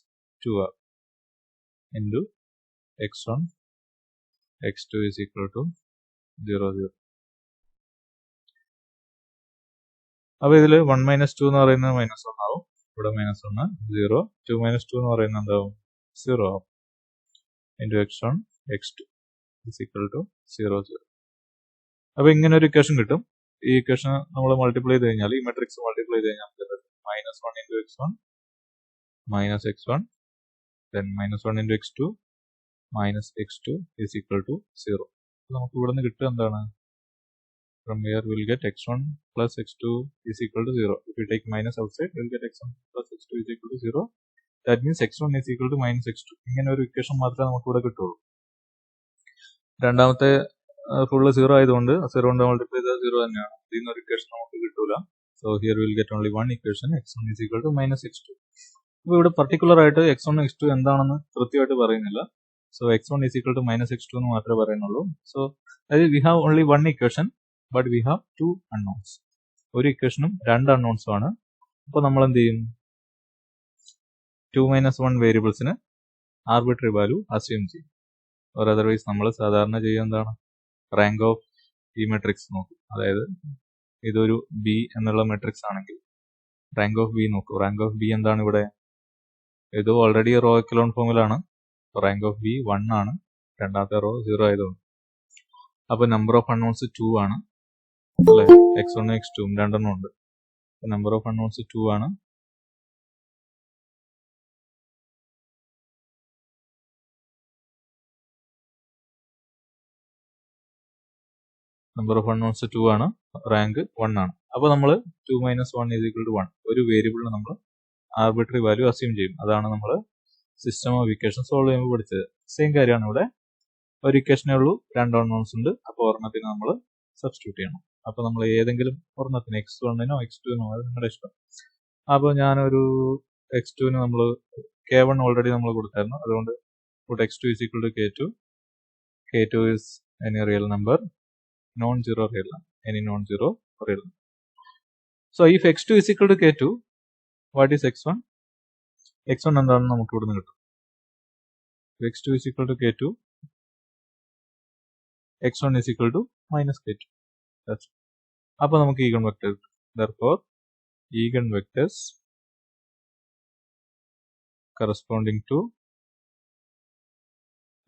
2 ആവും. Into x1 x2 is equal to 0 0. അപ്പൊ ഇതിൽ 1 - 2 എന്ന് പറയുന്നത് -1 ആവും. ഇവിടെ -1 0. 2 - 2 എന്ന് പറയുന്നത് എന്താവും? 0 ആവും. Into x1 x2 is equal to 0 0. അപ്പൊ ഇങ്ങനെ ഒരു ഇക്വേഷൻ കിട്ടും. ഈ ഇക്വേഷൻ നമ്മൾ മൾട്ടിപ്ലൈ ചെയ്ത് കഴിഞ്ഞാൽ, ഈ മെട്രിക്സ് മൾട്ടിപ്ലൈ ചെയ്ത് കഴിഞ്ഞാൽ -1 into x1 -x1 then -1 into x2 -x2 is equal to 0. നമുക്ക് ഇവിടെ നിന്ന് കിട്ടുക എന്താണ്? From here we'll get x1 plus x2 is equal to 0. If we take minus outside, we'll get x1 plus x2 is equal to 0. That means x1 is equal to -x2. ഇങ്ങനെ ഒരു equation മാത്രമേ നമുക്ക് ഇവിടെ കിട്ടുള്ളൂ. രണ്ടാമത്തെ full 0 ആയതുകൊണ്ട് 0 കൊണ്ട് multiply ചെയ്താൽ 0 തന്നെയാണ്. ഇതിൽ നിന്ന് ഒരു ഇക്വേഷൻ നമുക്ക് കിട്ടൂല. So here will get only one equation, x1 is equal to -x2. അപ്പോൾ ഇവിടെ പർട്ടിക്കുലർ ആയിട്ട് x1 x2 എന്താണെന്ന് കൃത്യമായിട്ട് പറയുന്നില്ല. So x1 is equal to -x2 എന്ന് മാത്രമേ പറയുന്നുള്ളൂ. സോ അതായത് we have only one equation but we have 2 unknowns. ഒരു ഇക്വേഷനും 2 അൺനോൺസും ആണ്. അപ്പോൾ നമ്മൾ എന്ത് ചെയ്യും? 2 - 1 വേരിയബിൾസിന് ആർബിട്രറി വാല്യൂ അസ്യൂം ചെയ്യും. ഓർ അതർവൈസ് നമ്മൾ സാധാരണ ചെയ്യുക എന്താണ്? റാങ്ക് ഓഫ് ഈ മെട്രിക്സ് നോക്കും. അതായത് ഇതൊരു ബി എന്നുള്ള മെട്രിക്സ് ആണെങ്കിൽ റാങ്ക് ഓഫ് ബി നോക്കും. റാങ്ക് ഓഫ് ബി എന്താണ് ഇവിടെ? ഇത് ഓൾറെഡി റോ എക്കലോൺ ഫോമിലാണ്. റാങ്ക് ഓഫ് ബി 1 ആണ്. രണ്ടാമത്തെ റോ 0 ആയതുകൊണ്ട്. അപ്പോൾ നമ്പർ ഓഫ് അൺനോൺസ് 2 ആണ് അല്ലേ? x1 x2 രണ്ടെണ്ണം ഉണ്ട്. നമ്പർ ഓഫ് അൺനോൺസ് 2 ആണ്. നമ്പർ ഓഫ് അൺനോൺസ് 2 ആണ്. റാങ്ക് 1 ആണ്. അപ്പോൾ നമ്മൾ 2 - 1 is equal to 1. ഒരു വേരിയബിളിന് നമ്മൾ ആർബിട്രറി വാല്യൂ അസ്യൂം ചെയ്യും. അതാണ് നമ്മൾ സിസ്റ്റം ഓഫ് ഇക്വേഷൻ സോൾവ് ചെയ്യുമ്പോൾ പഠിച്ചത്. സെയിം കാര്യമാണ് ഇവിടെ. ഒരു ഇക്വേഷനേ ഉള്ളൂ, 2 അൺനോൺസ് ഉണ്ട്. അപ്പോൾ ഒരെണ്ണത്തിന് നമ്മൾ സബ്സ്റ്റിറ്റ്യൂട്ട് ചെയ്യണം. അപ്പോൾ നമ്മൾ ഏതെങ്കിലും ഒരെണ്ണത്തിന് x1നോ x2നോ അത് നിങ്ങളുടെ ഇഷ്ടം. അപ്പോൾ ഞാനൊരു x2ന് നമ്മൾ k1 ഓൾറെഡി നമ്മൾ കൊടുത്തായിരുന്നു. അതുകൊണ്ട് x2 is equal to k2. k2 is any real number, non-zero real number, any non-zero real number. So if x2 is equal to k2, what is x1? x1 എന്താണെന്ന് നമുക്ക് ഇവിടുന്ന് കിട്ടും. x2 is equal to k2, x1 is equal to minus k2. That's it. അപ്പോൾ നമുക്ക് eigen vector കിട്ടും. Therefore, eigen vectors corresponding to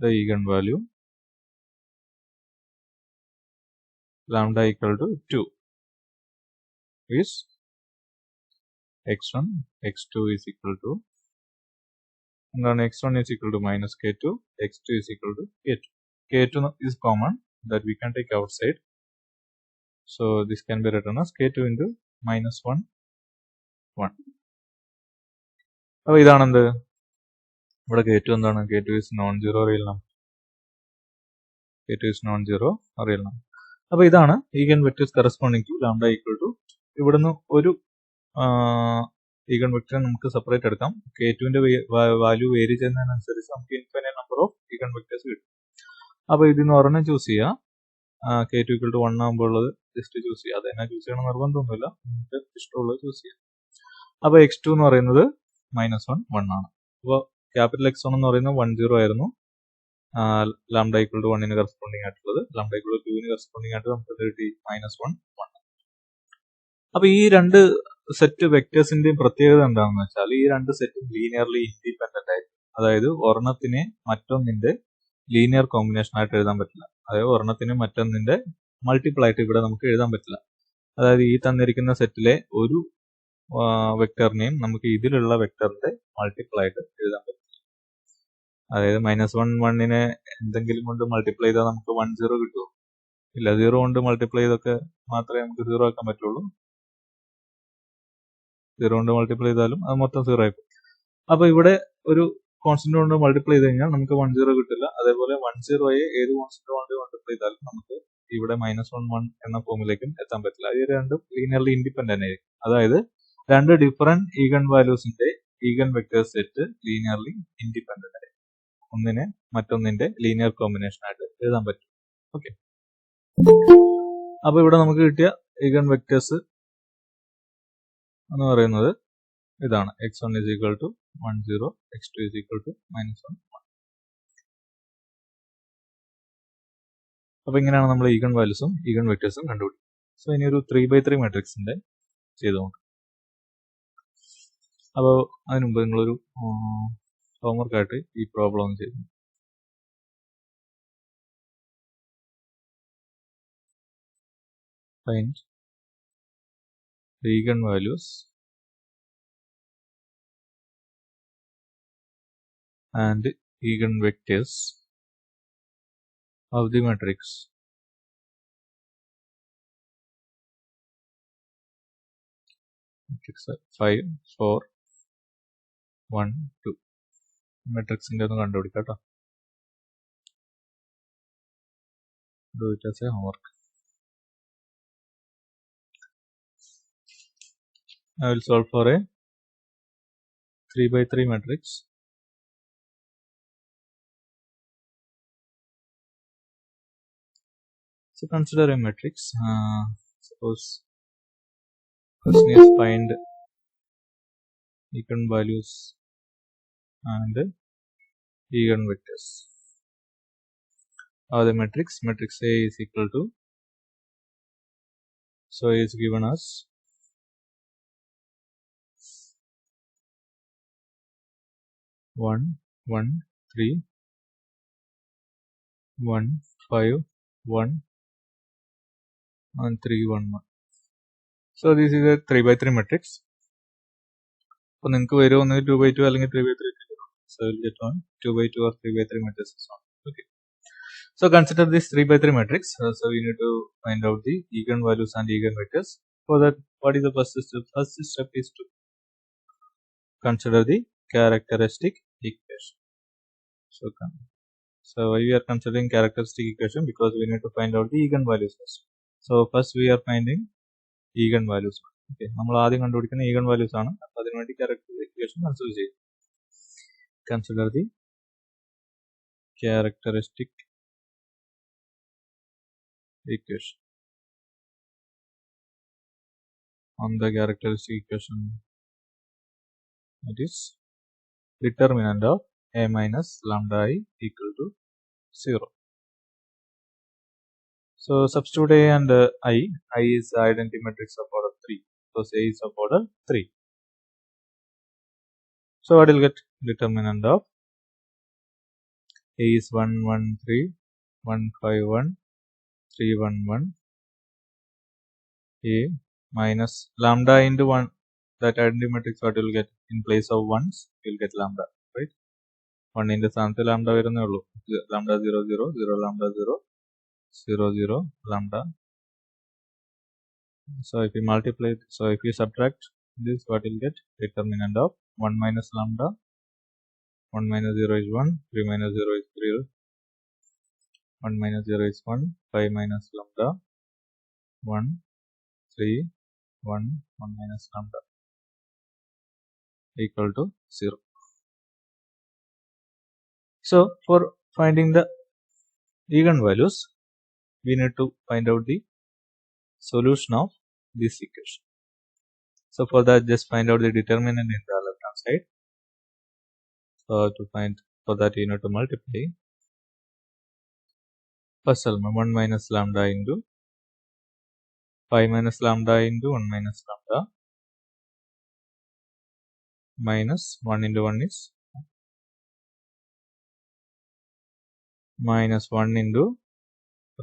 the eigenvalue lambda equal to 2 is x1, x2 is equal to, and x1 is equal to minus k2, x2 is equal to k2. k2 is common, that we can take outside. So this can be written as k2 into minus 1, 1. അപ്പോൾ ഇതാണ് എന്ത്, ഇവിടെ k2 എന്താണ്, k2 is non-zero real number. k2 is non-zero real number. അപ്പോൾ ഇതാണ് eigen vectors corresponding to lambda equal to. ഇവിടുന്ന് ഒരു eigen vector നമുക്ക് സെപ്പറേറ്റ് എടുക്കാം. k2ന്റെ വാല്യൂ വേരി ചെയ്യുന്നതിനനുസരിച്ച് നമുക്ക് infinite number of eigen vectors കിട്ടും. അപ്പോൾ ഇതിൽ നിന്ന് ഒരെണ്ണം ചൂസ് ചെയ്യുക. k2 ഈക്വൽ ടു 1 ആകുമ്പോൾ ഉള്ളത് ജസ്റ്റ് ചൂസ് ചെയ്യുക. അത് തന്നെ ചൂസ് ചെയ്യണം നിർബന്ധമൊന്നുമില്ല, നിങ്ങൾക്ക് ഇഷ്ടമുള്ളത് ചൂസ് ചെയ്യുക. അപ്പോൾ x2 എന്ന് പറയുന്നത് -1, 1 ആണ്. അപ്പോൾ ക്യാപിറ്റൽ x1 എന്ന് പറയുന്നത് 10 ആയിരുന്നു. ലാംഡ ഈക്വൽ ടു 1ന് കറസ്പോണ്ടിങ് ആയിട്ടുള്ളത്, ലാംഡ ഈക്വൽ ടു 2ന് കറസ്പോണ്ടിങ് ആയിട്ട് നമുക്ക് കിട്ടി -1, 1. അപ്പോൾ ഈ രണ്ട് സെറ്റ് വെക്ടേഴ്സിന്റെയും പ്രത്യേകത എന്താണെന്ന് വെച്ചാൽ ഈ രണ്ട് സെറ്റും ലീനിയർലി ഇൻഡിപെൻഡന്റ് ആയിട്ട്, അതായത് ഒരെണ്ണത്തിനെ മറ്റൊന്നിന്റെ ലീനിയർ കോമ്പിനേഷൻ ആയിട്ട് എഴുതാൻ പറ്റില്ല. അതായത് ഒരെണ്ണത്തിന് മറ്റൊന്നിന്റെ മൾട്ടിപ്പിൾ ആയിട്ട് ഇവിടെ നമുക്ക് എഴുതാൻ പറ്റില്ല. അതായത് ഈ തന്നിരിക്കുന്ന സെറ്റിലെ ഒരു വെക്ടറിനെയും നമുക്ക് ഇതിലുള്ള വെക്ടറിന്റെ മൾട്ടിപ്പിൾ ആയിട്ട് എഴുതാൻ പറ്റില്ല. അതായത് -1, 1നെ എന്തെങ്കിലും കൊണ്ട് മൾട്ടിപ്ലൈ ചെയ്താൽ നമുക്ക് 1, 0 കിട്ടുമോ? ഇല്ല. 0 കൊണ്ട് മൾട്ടിപ്ലൈ ചെയ്തൊക്കെ മാത്രമേ നമുക്ക് 0 ആക്കാൻ പറ്റുള്ളൂ. 0 കൊണ്ട് മൾട്ടിപ്ലൈ ചെയ്താലും അത് മൊത്തം 0 ആയിപ്പോകും. അപ്പോൾ ഇവിടെ ഒരു കോൺസ്റ്റന്റ് കൊണ്ട് മൾട്ടിപ്ലൈ ചെയ്ത് കഴിഞ്ഞാൽ നമുക്ക് 1, 0 കിട്ടില്ല. അതേപോലെ 1, 0 ആയി ഏത് കോൺസ്റ്റന്റ് കൊണ്ട് മൾട്ടിപ്ലൈ ചെയ്താലും നമുക്ക് ഇവിടെ -1, 1 എന്ന ഫോമിലേക്കും എത്താൻ പറ്റില്ല. ഇത് രണ്ടും ലീനിയർലി ഇൻഡിപെൻഡന്റ് ആയിരിക്കും. അതായത് രണ്ട് ഡിഫറെന്റ് ഈഗൺ വാല്യൂസിന്റെ eigen vector set linearly independent ആയിരിക്കും. ഒന്നിനെ മറ്റൊന്നിന്റെ ലീനിയർ കോമ്പിനേഷൻ ആയിട്ട് എഴുതാൻ പറ്റും. ഓക്കെ. അപ്പോൾ ഇവിടെ നമുക്ക് കിട്ടിയ ഈഗൺ വെക്ടേഴ്സ് എന്ന് പറയുന്നത് ഇതാണ്. x1 is equal to 1, 0, x2 is equal to -1, 1. അപ്പോൾ ഇങ്ങനെയാണ് നമ്മൾ ഈഗൺ വാല്യൂസും ഈഗൺ വെക്ടേഴ്സും കണ്ടുപിടിക്കുന്നത്. സോ ഇനി ഒരു 3x3 മാട്രിക്സിന്റെ ചെയ്തുകൊണ്ട്. അപ്പോൾ അതിന് മുമ്പ് നിങ്ങളൊരു ഹോംവർക്ക് ആയിട്ട് ഈ പ്രോബ്ലം ഒന്ന് ചെയ്തു. Find the eigenvalues and eigenvectors of the matrix matrix 5, 4, 1, 2 മെട്രിക്സിന്റെ ഒന്ന് കണ്ടുപിടിക്കാം കേട്ടോ. Do it as a homework. I will solve for a 3x3 matrix. So consider a matrix. Suppose question is find eigenvalues and eigenvectors of the matrix. Matrix A is equal to, so A is given as 1, 1, 3, 1, 5, 1 and 3, 1, 1. So this is a 3x3 matrix. അപ്പോൾ നിങ്ങൾക്ക് വരും ഒന്ന് 2x2 അല്ലെങ്കിൽ 3x3. So we'll get on 2x2 or 3x3 matrices. Okay. So consider this 3x3 matrix. So we need to find out the eigenvalues and eigenvectors. For that, what is the first step? First step is to consider the characteristic equation. So why we are considering characteristic equation? Because we need to find out the eigenvalues first. So first we are finding eigenvalues. Okay, നമ്മൾ ആദ്യം കണ്ടുപിടിക്കുന്ന eigenvalues ആണ്. അപ്പോൾ അതിനുവേണ്ടി characteristic equation consider ചെയ്യും. Consider the characteristic equation. On the characteristic equation, it is determinant of a minus lambda I equal to 0. So substitute a and I is the identity matrix of order 3. So a is of order 3. So what will get determinant of a is 1 1 3 1 5 1 3 1 1 a minus lambda into 1. That identity matrix what will get in place of ones will get lambda, right? 1 into സ്ഥാനത്ത് lambda വരുന്നേ ഉള്ളൂ. Lambda 0 0 0 lambda 0 0 0 lambda. So if we multiply, so if we subtract this, what will get determinant of 1 minus lambda. 1 minus 0 is 1, 3 minus 0 is 3, 1 minus 0 is 1, 5 minus lambda, 1, 3, 1, 1 minus lambda equal to 0. So for finding the eigenvalues, we need to find out the solution of this equation. So for that, just find out the determinant in the left hand side. So for that you need to multiply first element 1 minus lambda into 5 minus lambda into 1 minus lambda minus 1 into 1 is minus 1 into,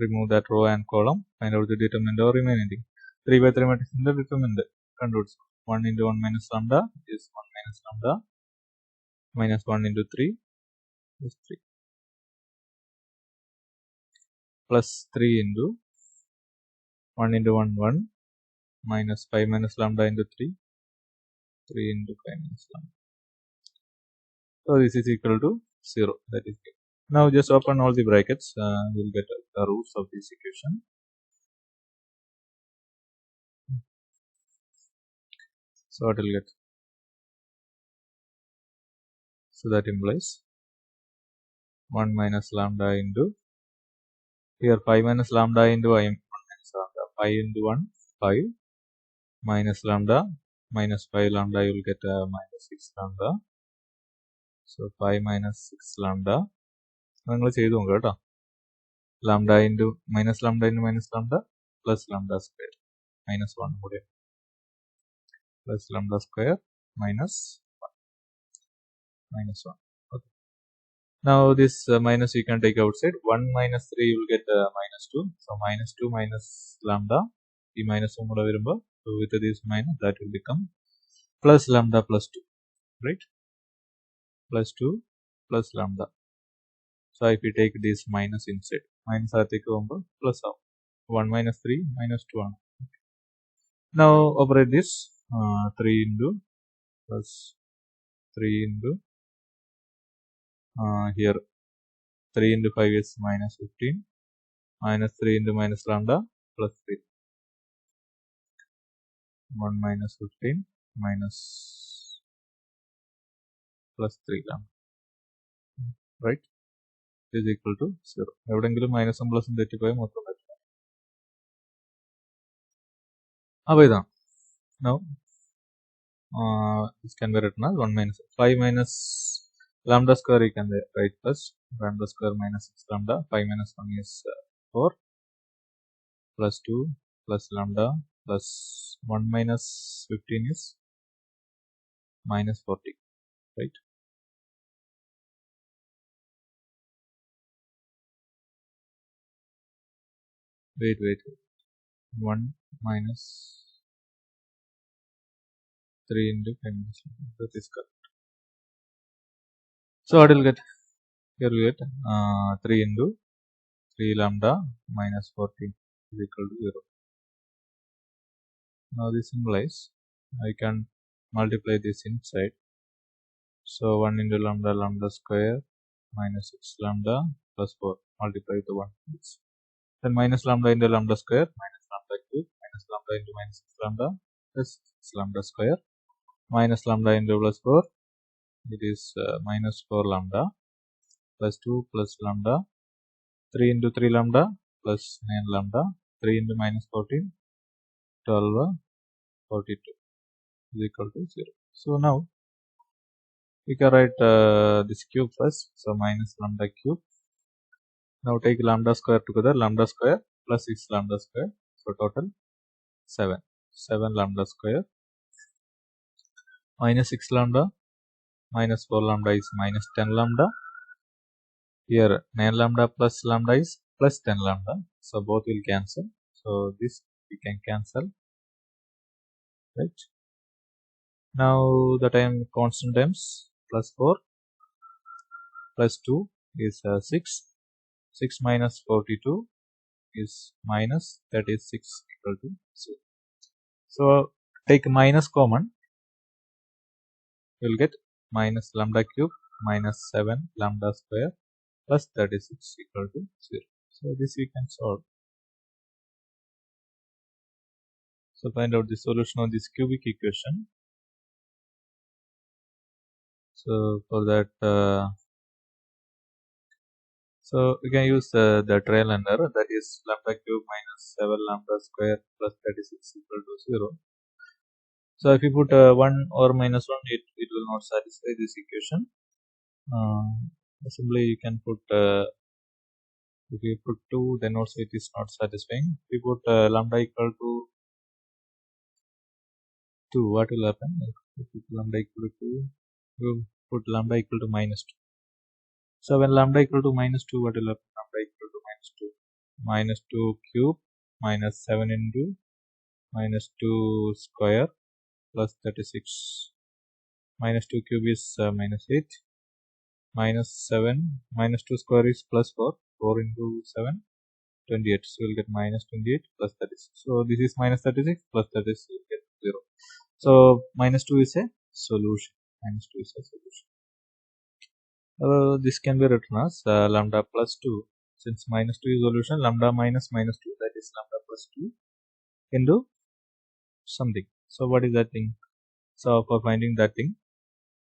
remove that row and column, find out the determinant of remaining. 3 by 3 matrix in the determinant. 1 into 1 minus lambda is 1 minus lambda minus 1 into 3 is 3 plus 3 into 1 into 1 1 minus 5 minus lambda into 3 3 into 5 minus lambda. So this is equal to 0. That is it. Now just open all the brackets. We'll get the roots of this equation. So what will get? So that implies 1 minus lambda into, here 5 minus lambda into 1 minus lambda, 5 into 1 5 minus lambda minus 5 lambda, you will get minus 6 lambda. So 5 minus 6 lambda. നിങ്ങൾ ചെയ്തു നോക്കുക കേട്ടോ. lambda into minus lambda plus lambda square minus 1 കൂടെ plus lambda square minus 1. Okay. Now this minus you can take outside. 1 minus 3 you will get minus 2. So minus 2 minus lambda. The minus 1 കൂടെ വരുമ്പോൾ, so with this minus that will become plus lambda plus 2, right? Plus 2 plus lambda. So if we take this minus inside, minus ആത്തേക്ക് പോകുമ്പോൾ plus ആവും. 1 minus 3 minus 2 ആണ്. Now operate this 3 into plus 3 into here 3 into 5 is minus 15 minus 3 into minus lambda plus 3. 1 minus 15 minus plus 3 lambda, right? Is equal to 0. എവിടെങ്കിലും മൈനസും പ്ലസും തെറ്റിപ്പോയാൽ മൊത്തം തെറ്റും. അപ്പോൾ ഇതാണ്. Now this can be written as 1 minus 5 minus lambda square you can write first. Lambda square minus 6 lambda. 5 minus 1 is 4 plus 2 plus lambda plus 1 minus 15 is minus 40, right? Wait. 1 minus 3 into 5 minus 1. That is correct. So what will get? Here we get 3 into 3 lambda minus 40 is equal to 0. Now this implies I can multiply this inside. So 1 into lambda, lambda square minus 6 lambda plus 4 multiply to 1. Then minus lambda into lambda square minus lambda cube minus lambda into minus 6 lambda plus 6 lambda square minus lambda into plus 4. It is minus 4 lambda plus 2 plus lambda 3 into 3 lambda plus 9 lambda 3 into minus 14 12 42 is equal to 0. So now we can write this cube first. So minus lambda cube. Now take lambda square together, lambda square plus 6 lambda square. So total 7. 7 lambda square minus 6 lambda minus 4 lambda is minus 10 lambda. Here 9 lambda plus lambda is plus 10 lambda. So both will cancel. So this we can cancel. Right. Now the time constant terms plus 4 plus 2 is 6. 6 minus 42 is minus 36 equal to 0. So take minus common. You will get minus lambda cube minus 7 lambda square plus 36 equal to 0. So this we can solve. So find out the solution of this cubic equation. So for that, so we can use the trial and error, that is lambda cube minus 7 lambda square plus 36 equal to 0. So if you put 1 or minus 1, it will not satisfy this equation. Simply you can put, if you put 2, then also it is not satisfying. If you put lambda equal to 2, what will happen? If you put lambda equal to 2, you put lambda equal to minus 2. So when lambda equal to minus 2, what will happen? Lambda equal to minus 2. Minus 2 cube minus 7 into minus 2 square plus 36. Minus 2 cube is minus 8. Minus 7. Minus 2 square is plus 4. 4 into 7. 28. So we'll get minus 28 plus 36. So this is minus 36 plus 36. We'll get 0. So minus 2 is a solution. Minus 2 is a solution. This can be written as lambda plus 2. Since minus 2 is solution, lambda minus minus 2, that is lambda plus 2 into something. So what is that thing? So for finding that thing,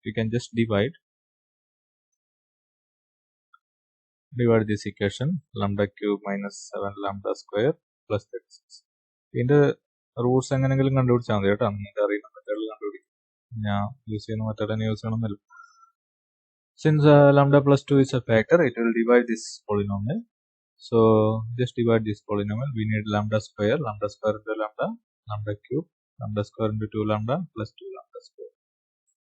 you can just divide this equation, lambda cube minus 7 lambda square plus 36. ഇതിന്റെ Roots എങ്ങനെയെങ്കിലും കണ്ടുപിടിച്ചാൽ മതി കേട്ടോ. നിങ്ങൾക്ക് അറിയുന്ന മെത്തേഡിൽ കണ്ടുപിടിക്കും. ഞാൻ യൂസ് ചെയ്യുന്ന മെത്തേഡ് തന്നെ യൂസ് ചെയ്യണമെന്നില്ല. Since lambda plus 2 is a factor, it will divide this polynomial. So just divide this polynomial. We need lambda square into lambda, lambda cube, lambda square into 2 lambda plus 2 lambda square.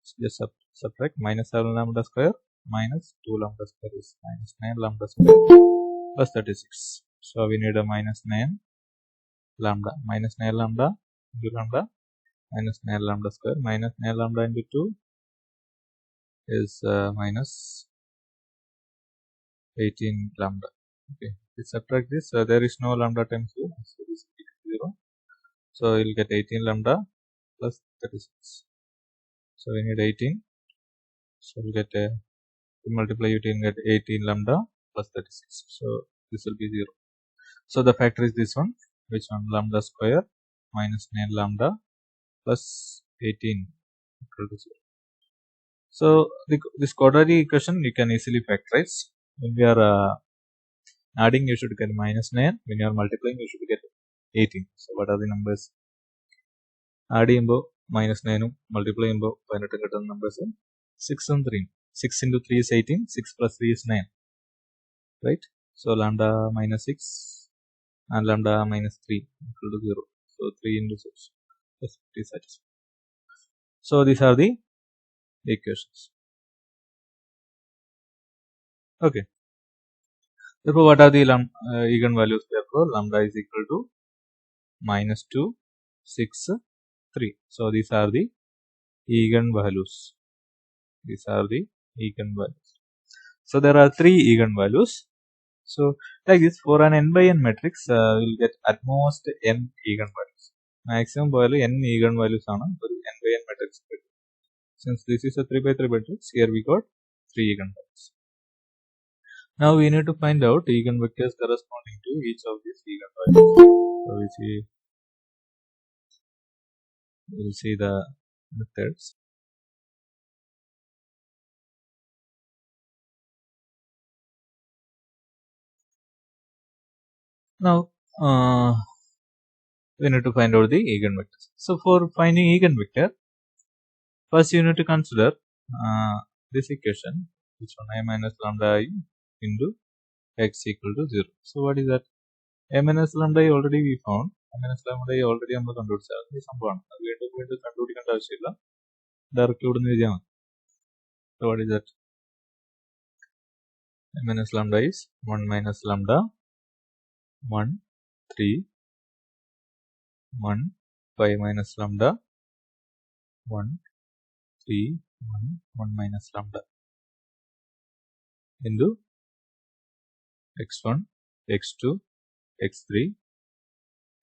So just subtract minus 7 lambda square minus 2 lambda square is minus 9 lambda square plus 36. So we need a minus 9 lambda into lambda minus 9 lambda square minus 9 lambda into 2 is minus 18 lambda. Okay, we subtract this. There is no lambda terms here, so this is 0. So you'll get 18 lambda plus 36. So we need 18. So we'll get multiply 18, get 18 lambda plus 36. So this will be 0. So the factor is this one. Which one? Lambda square minus 9 lambda plus 18 equal to 0. So this quadratic equation you can easily factorize. When we are adding, you should get minus 9. When you are multiplying, you should get 18. So what are the numbers? Adding minus 9, multiplying 18 numbers 6 and 3. 6 into 3 is 18. 6 plus 3 is 9. Right? So lambda minus 6 and lambda minus 3 equal to 0. So 3 into 6 plus 50 satisfied. So these are the equations. Okay. Therefore, what are the eigenvalues? Therefore, lambda is equal to minus 2, 6, 3. So these are the eigenvalues. These are the eigenvalues. So there are 3 eigenvalues. So like this, for an n by n matrix, we'll get at most n eigenvalues. Maximum value n eigenvalues ആണ് ഒരു n by n matrix. Since this is a 3 by 3 matrix, here we got 3 eigenvectors. Now we need to find out eigenvectors corresponding to each of these eigenvalues. So we'll see the methods. Now we need to find out the eigenvectors. So for finding eigenvector, first you need to consider this equation, which one, a minus lambda I into x equal to 0. So what is that? A minus lambda I already we found. A minus lambda I already നമ്മൾ കണ്ടുപിടിച്ചത് ഈ സംഭവമാണ്. അത് വീണ്ടും കണ്ടുപിടിക്കേണ്ട ആവശ്യമില്ല. Direct ഇവിടുന്ന് എഴുതിയാൽ മതി. So what is that? A minus lambda is 1 minus lambda 1 3 1 5 minus lambda 1 3 1 1 minus lambda into x1 x2 x3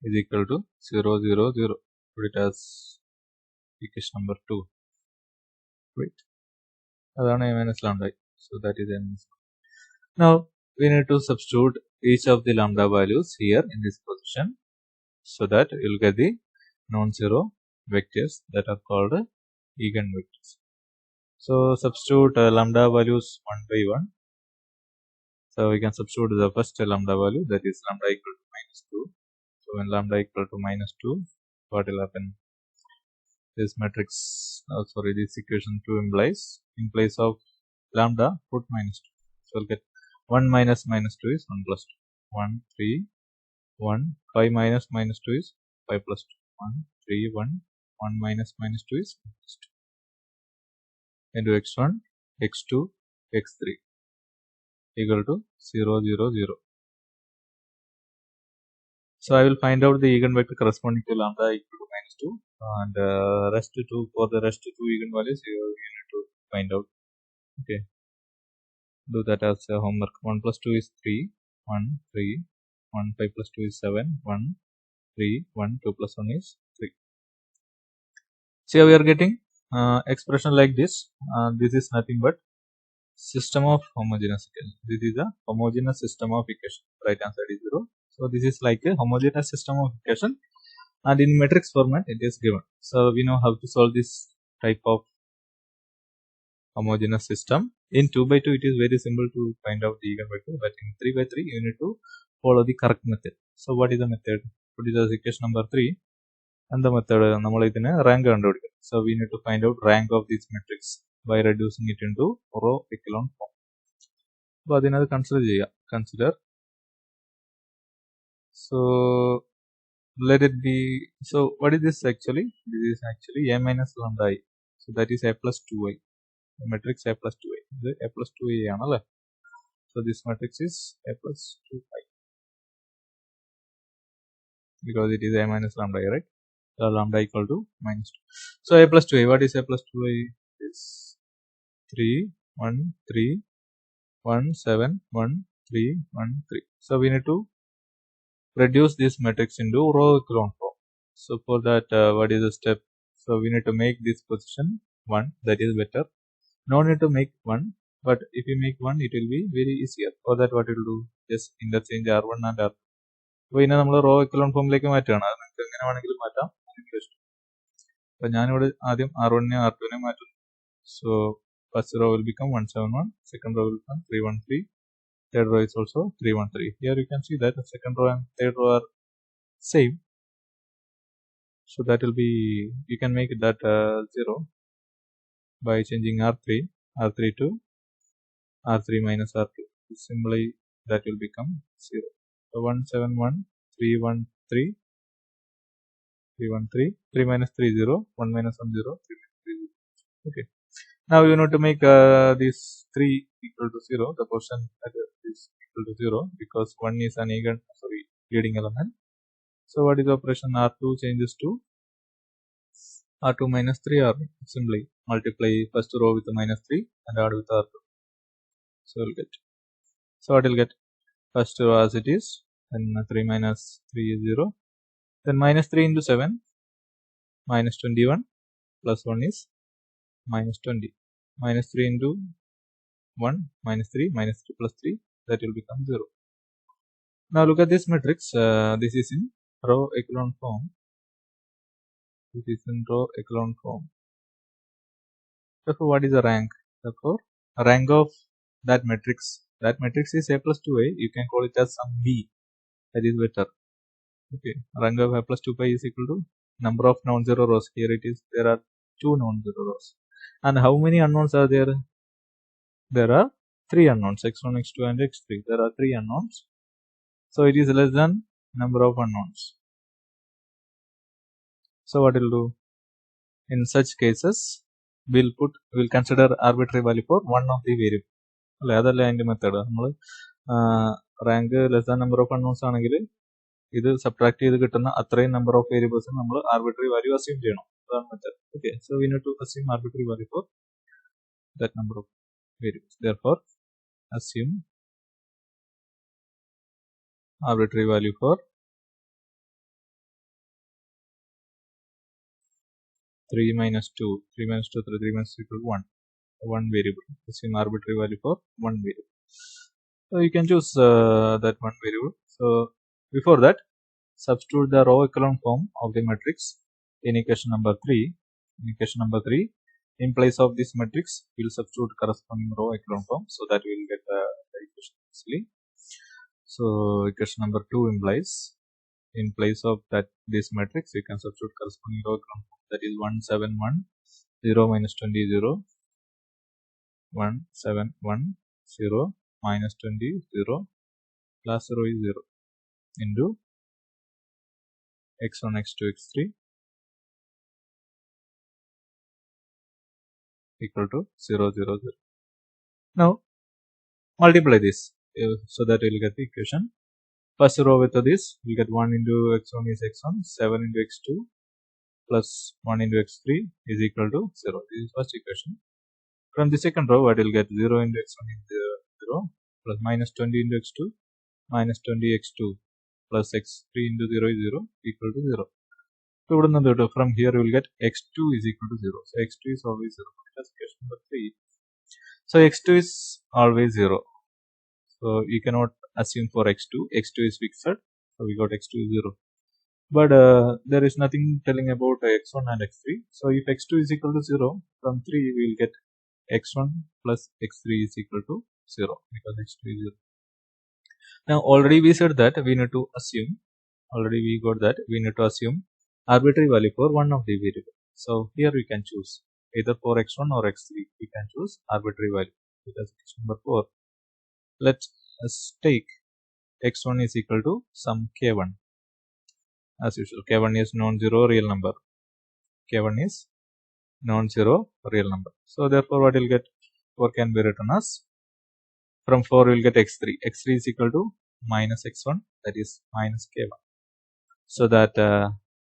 is equal to 0 0 0. Put it as equation number 2. Right. That's a minus lambda. So that is a minus. Now we need to substitute each of the lambda values here in this position, so that you will get the non-zero vectors that are called eigenvectors. So substitute lambda values one by one. So we can substitute the first lambda value, that is lambda equal to -2. So when lambda equal to -2, what will happen? This matrix, this equation 2 implies, in place of lambda put -2. So we'll get 1 minus -2 is 1 plus 2. 1 3 1 5 minus -2 is 5 plus 2. 1 3 1 1 minus -2 is 1 plus 2 into x1 x2 x3 equal to 0 0 0. So I will find out the eigenvector corresponding to lambda equal to -2, and for the rest two eigenvalues you need to find out. Okay, do that as a homework. 1 plus 2 is 3 1 3 1 5 plus 2 is 7 1 3 1 2 plus 1 is 3. See, we are getting expression like this. This is nothing but system of homogeneous equation. This is a homogeneous system of equation. Right hand side is 0. So this is like a homogeneous system of equation, and in matrix format it is given. So we know how to solve this type of homogeneous system. In 2 by 2 it is very simple to find out the eigenvector, but in 3 by 3 you need to follow the correct method. So what is the method? Put it as equation number 3, and the method നമ്മൾ ഇതിനെ rank കണ്ടുപിടിക്കും. So we need to find out rank of this matrix by reducing it into row echelon form. അപ്പോൾ അതിനത് consider. So let it be. So what is this actually? This is actually a minus lambda I. So that is a plus 2i. The matrix a plus 2i. This a plus 2i ആണല്ലേ? So this matrix is a plus 2i because it is a minus lambda I, right? So lambda equal to -2. So a plus 2i. What is a plus 2i? Is 3 1 3 1 7 1 3 1 3. So we need to reduce this matrix into row echelon form. So for that, what is the step? So we need to make this position 1. That is better. No need to make 1, but if you make 1 it will be very easier. For that, what you will do? Just interchange R1 and R2. അപ്പോൾ ഇതിനെ നമ്മൾ row echelon ഫോമിലേക്ക് മാറ്റുകയാണ്. അത് നിങ്ങൾക്ക് എങ്ങനെ വേണമെങ്കിലും മാറ്റാം. അപ്പോൾ ഞാനിവിടെ ആദ്യം R1നെ R2നെ മാറ്റുന്നു. So first row will become 171, second row will become 313, third row is also 313. Here you can see that the second row and third row are same. So that will be, you can make that 0 by changing R3 to R3 minus R2. Simply that will become 0. So 171 313 313 3 minus 3 0 1 minus 1 0 3 minus 3 0. Okay. Now you need to make this 3 equal to 0. The portion that is equal to 0 because 1 is an leading element. So what is the operation? R2 changes to R2 minus 3 R1. Simply multiply first row with the -3 and add with R2. So we'll get. So what will get? First row as it is, then 3 minus 3 is 0. Then -3 into 7, -21 plus 1 is minus 20. Minus 3 into 1 minus 3 minus 3 plus 3, that will become 0. Now look at this matrix. This is in row echelon form. This is in row echelon form. Therefore, what is the rank? Therefore, rank of that matrix is a plus 2a. You can call it as some b. That is better. Okay, rank of a plus 2pi is equal to number of non-zero rows. Here it is, there are 2 non-zero rows. And how many unknowns are there? There are 3 unknowns, x1, x2 and x3. There are 3 unknowns. So it is less than number of unknowns. So what we'll do? In such cases, we'll consider arbitrary value for one of the variable. അതല്ല അതിന്റെ method. നമ്മൾ rank less than number of unknowns ആണെങ്കിൽ ഇത് subtract ചെയ്ത് കിട്ടുന്ന അത്രയും number of variables നമ്മൾ arbitrary value assume ചെയ്യണം. അതാണ് method. Okay, so we need to assume arbitrary value for that number of variables. Therefore, assume arbitrary value for 3 minus 2, 3 minus 2, 3 minus 2 equal to 1. One variable. Assume arbitrary value for one variable. So you can choose that one variable. So before that, substitute the row echelon form of the matrix in equation number 3. In equation number 3, in place of this matrix, we will substitute corresponding row echelon form, so that we will get the equation easily. So equation number 2 implies, in place of this matrix, you can substitute corresponding row echelon form. That is 1 7 1 0 minus 20 0 1 7 1 0 minus 20 0 plus 0 is 0 into x1 x2 x3 equal to 0 0 0. Now multiply this so that we will get the equation. First row with this, we get 1 into x1 is x1, 7 into x2 plus 1 into x3 is equal to 0. This is first equation. From the second row, what will get 0 into x1 is 0 plus minus 20 into x2 minus 20 x2 plus x3 into 0 is 0 equal to 0. So from here we will get x2 is equal to 0. So x2 is always 0. That's equation number 3. So x2 is always 0. So you cannot assume for x2. x2 is fixed. So we got x2 is 0. But there is nothing telling about x1 and x3. So if x2 is equal to 0, from 3 we will get x1 plus x3 is equal to 0 because x2 is 0. Now already we said that we need to assume, already we got that we need to assume arbitrary value for one of the variable. So here we can choose either for x1 or x3. We can choose arbitrary value. Because number 4, let us take x1 is equal to some k1. As usual, k1 is non-zero real number. K1 is non-zero real number. So therefore what will get, 4 can be written as, from 4 we will get x3. x3 is equal to minus x1, that is minus k1. So that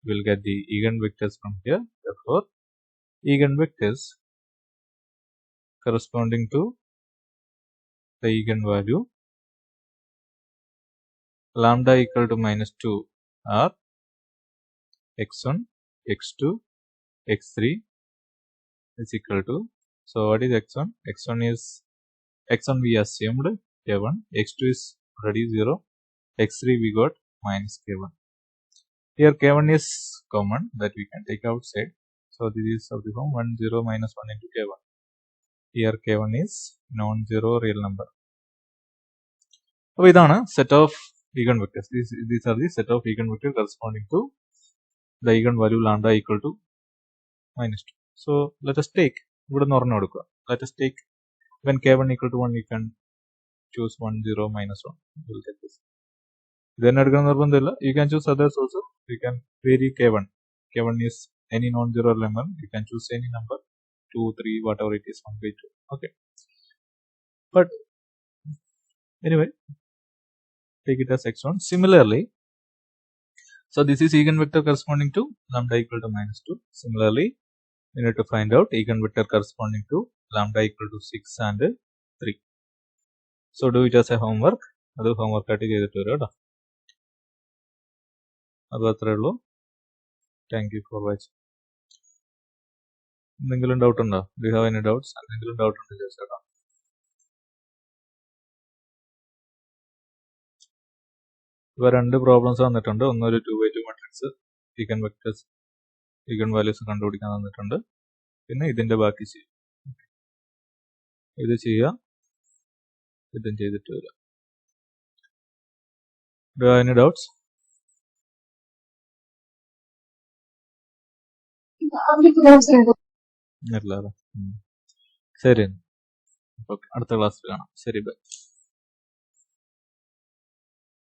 we will get the eigenvectors from here. Therefore, eigenvectors corresponding to the eigenvalue lambda equal to minus 2 are x1, x2, x3 is equal to, so what is x1? x1 is, x1 we assumed k1, x2 is already 0, x3 we got minus k1. Here k1 is common, that we can take outside. So this is of the form 1 0 minus 1 into k1. Here k1 is non-zero real number. So this is set of eigenvectors. These are the set of eigenvectors corresponding to the eigenvalue lambda equal to minus 2. So let us take, let us take when k1 equal to 1, you can choose 1 0 minus 1. You will get this. Then you can choose others also. You can vary k1. K1 is any non-zero number. You can choose any number, 2, 3, whatever it is, 1 by 2. Okay. But anyway, take it as x1. Similarly, so this is eigenvector corresponding to lambda equal to minus 2. Similarly, we need to find out eigenvector corresponding to lambda equal to 6 and 3. So do it as a homework. That is homework. Thank you for watching. എന്തെങ്കിലും doubt ഉണ്ടോ? Do have any doubts? എന്തെങ്കിലും doubt ഉണ്ട് ചോദിച്ചേക്കാം. ഇപ്പൊ 2 problems വന്നിട്ടുണ്ട്. ഒന്നൊരു 2x2 matrix eigen vectors eigen values കണ്ടുപിടിക്കാൻ തന്നിട്ടുണ്ട്. പിന്നെ ഇതിന്റെ ബാക്കി ചെയ്യും. ഇത് ചെയ്യുക, ഇതും ചെയ്തിട്ട് വരിക. Do have any doubts? ഇല്ല. ശരി, ഓക്കെ, അടുത്ത ക്ലാസ്സിൽ കാണാം. ശരി, ബൈ.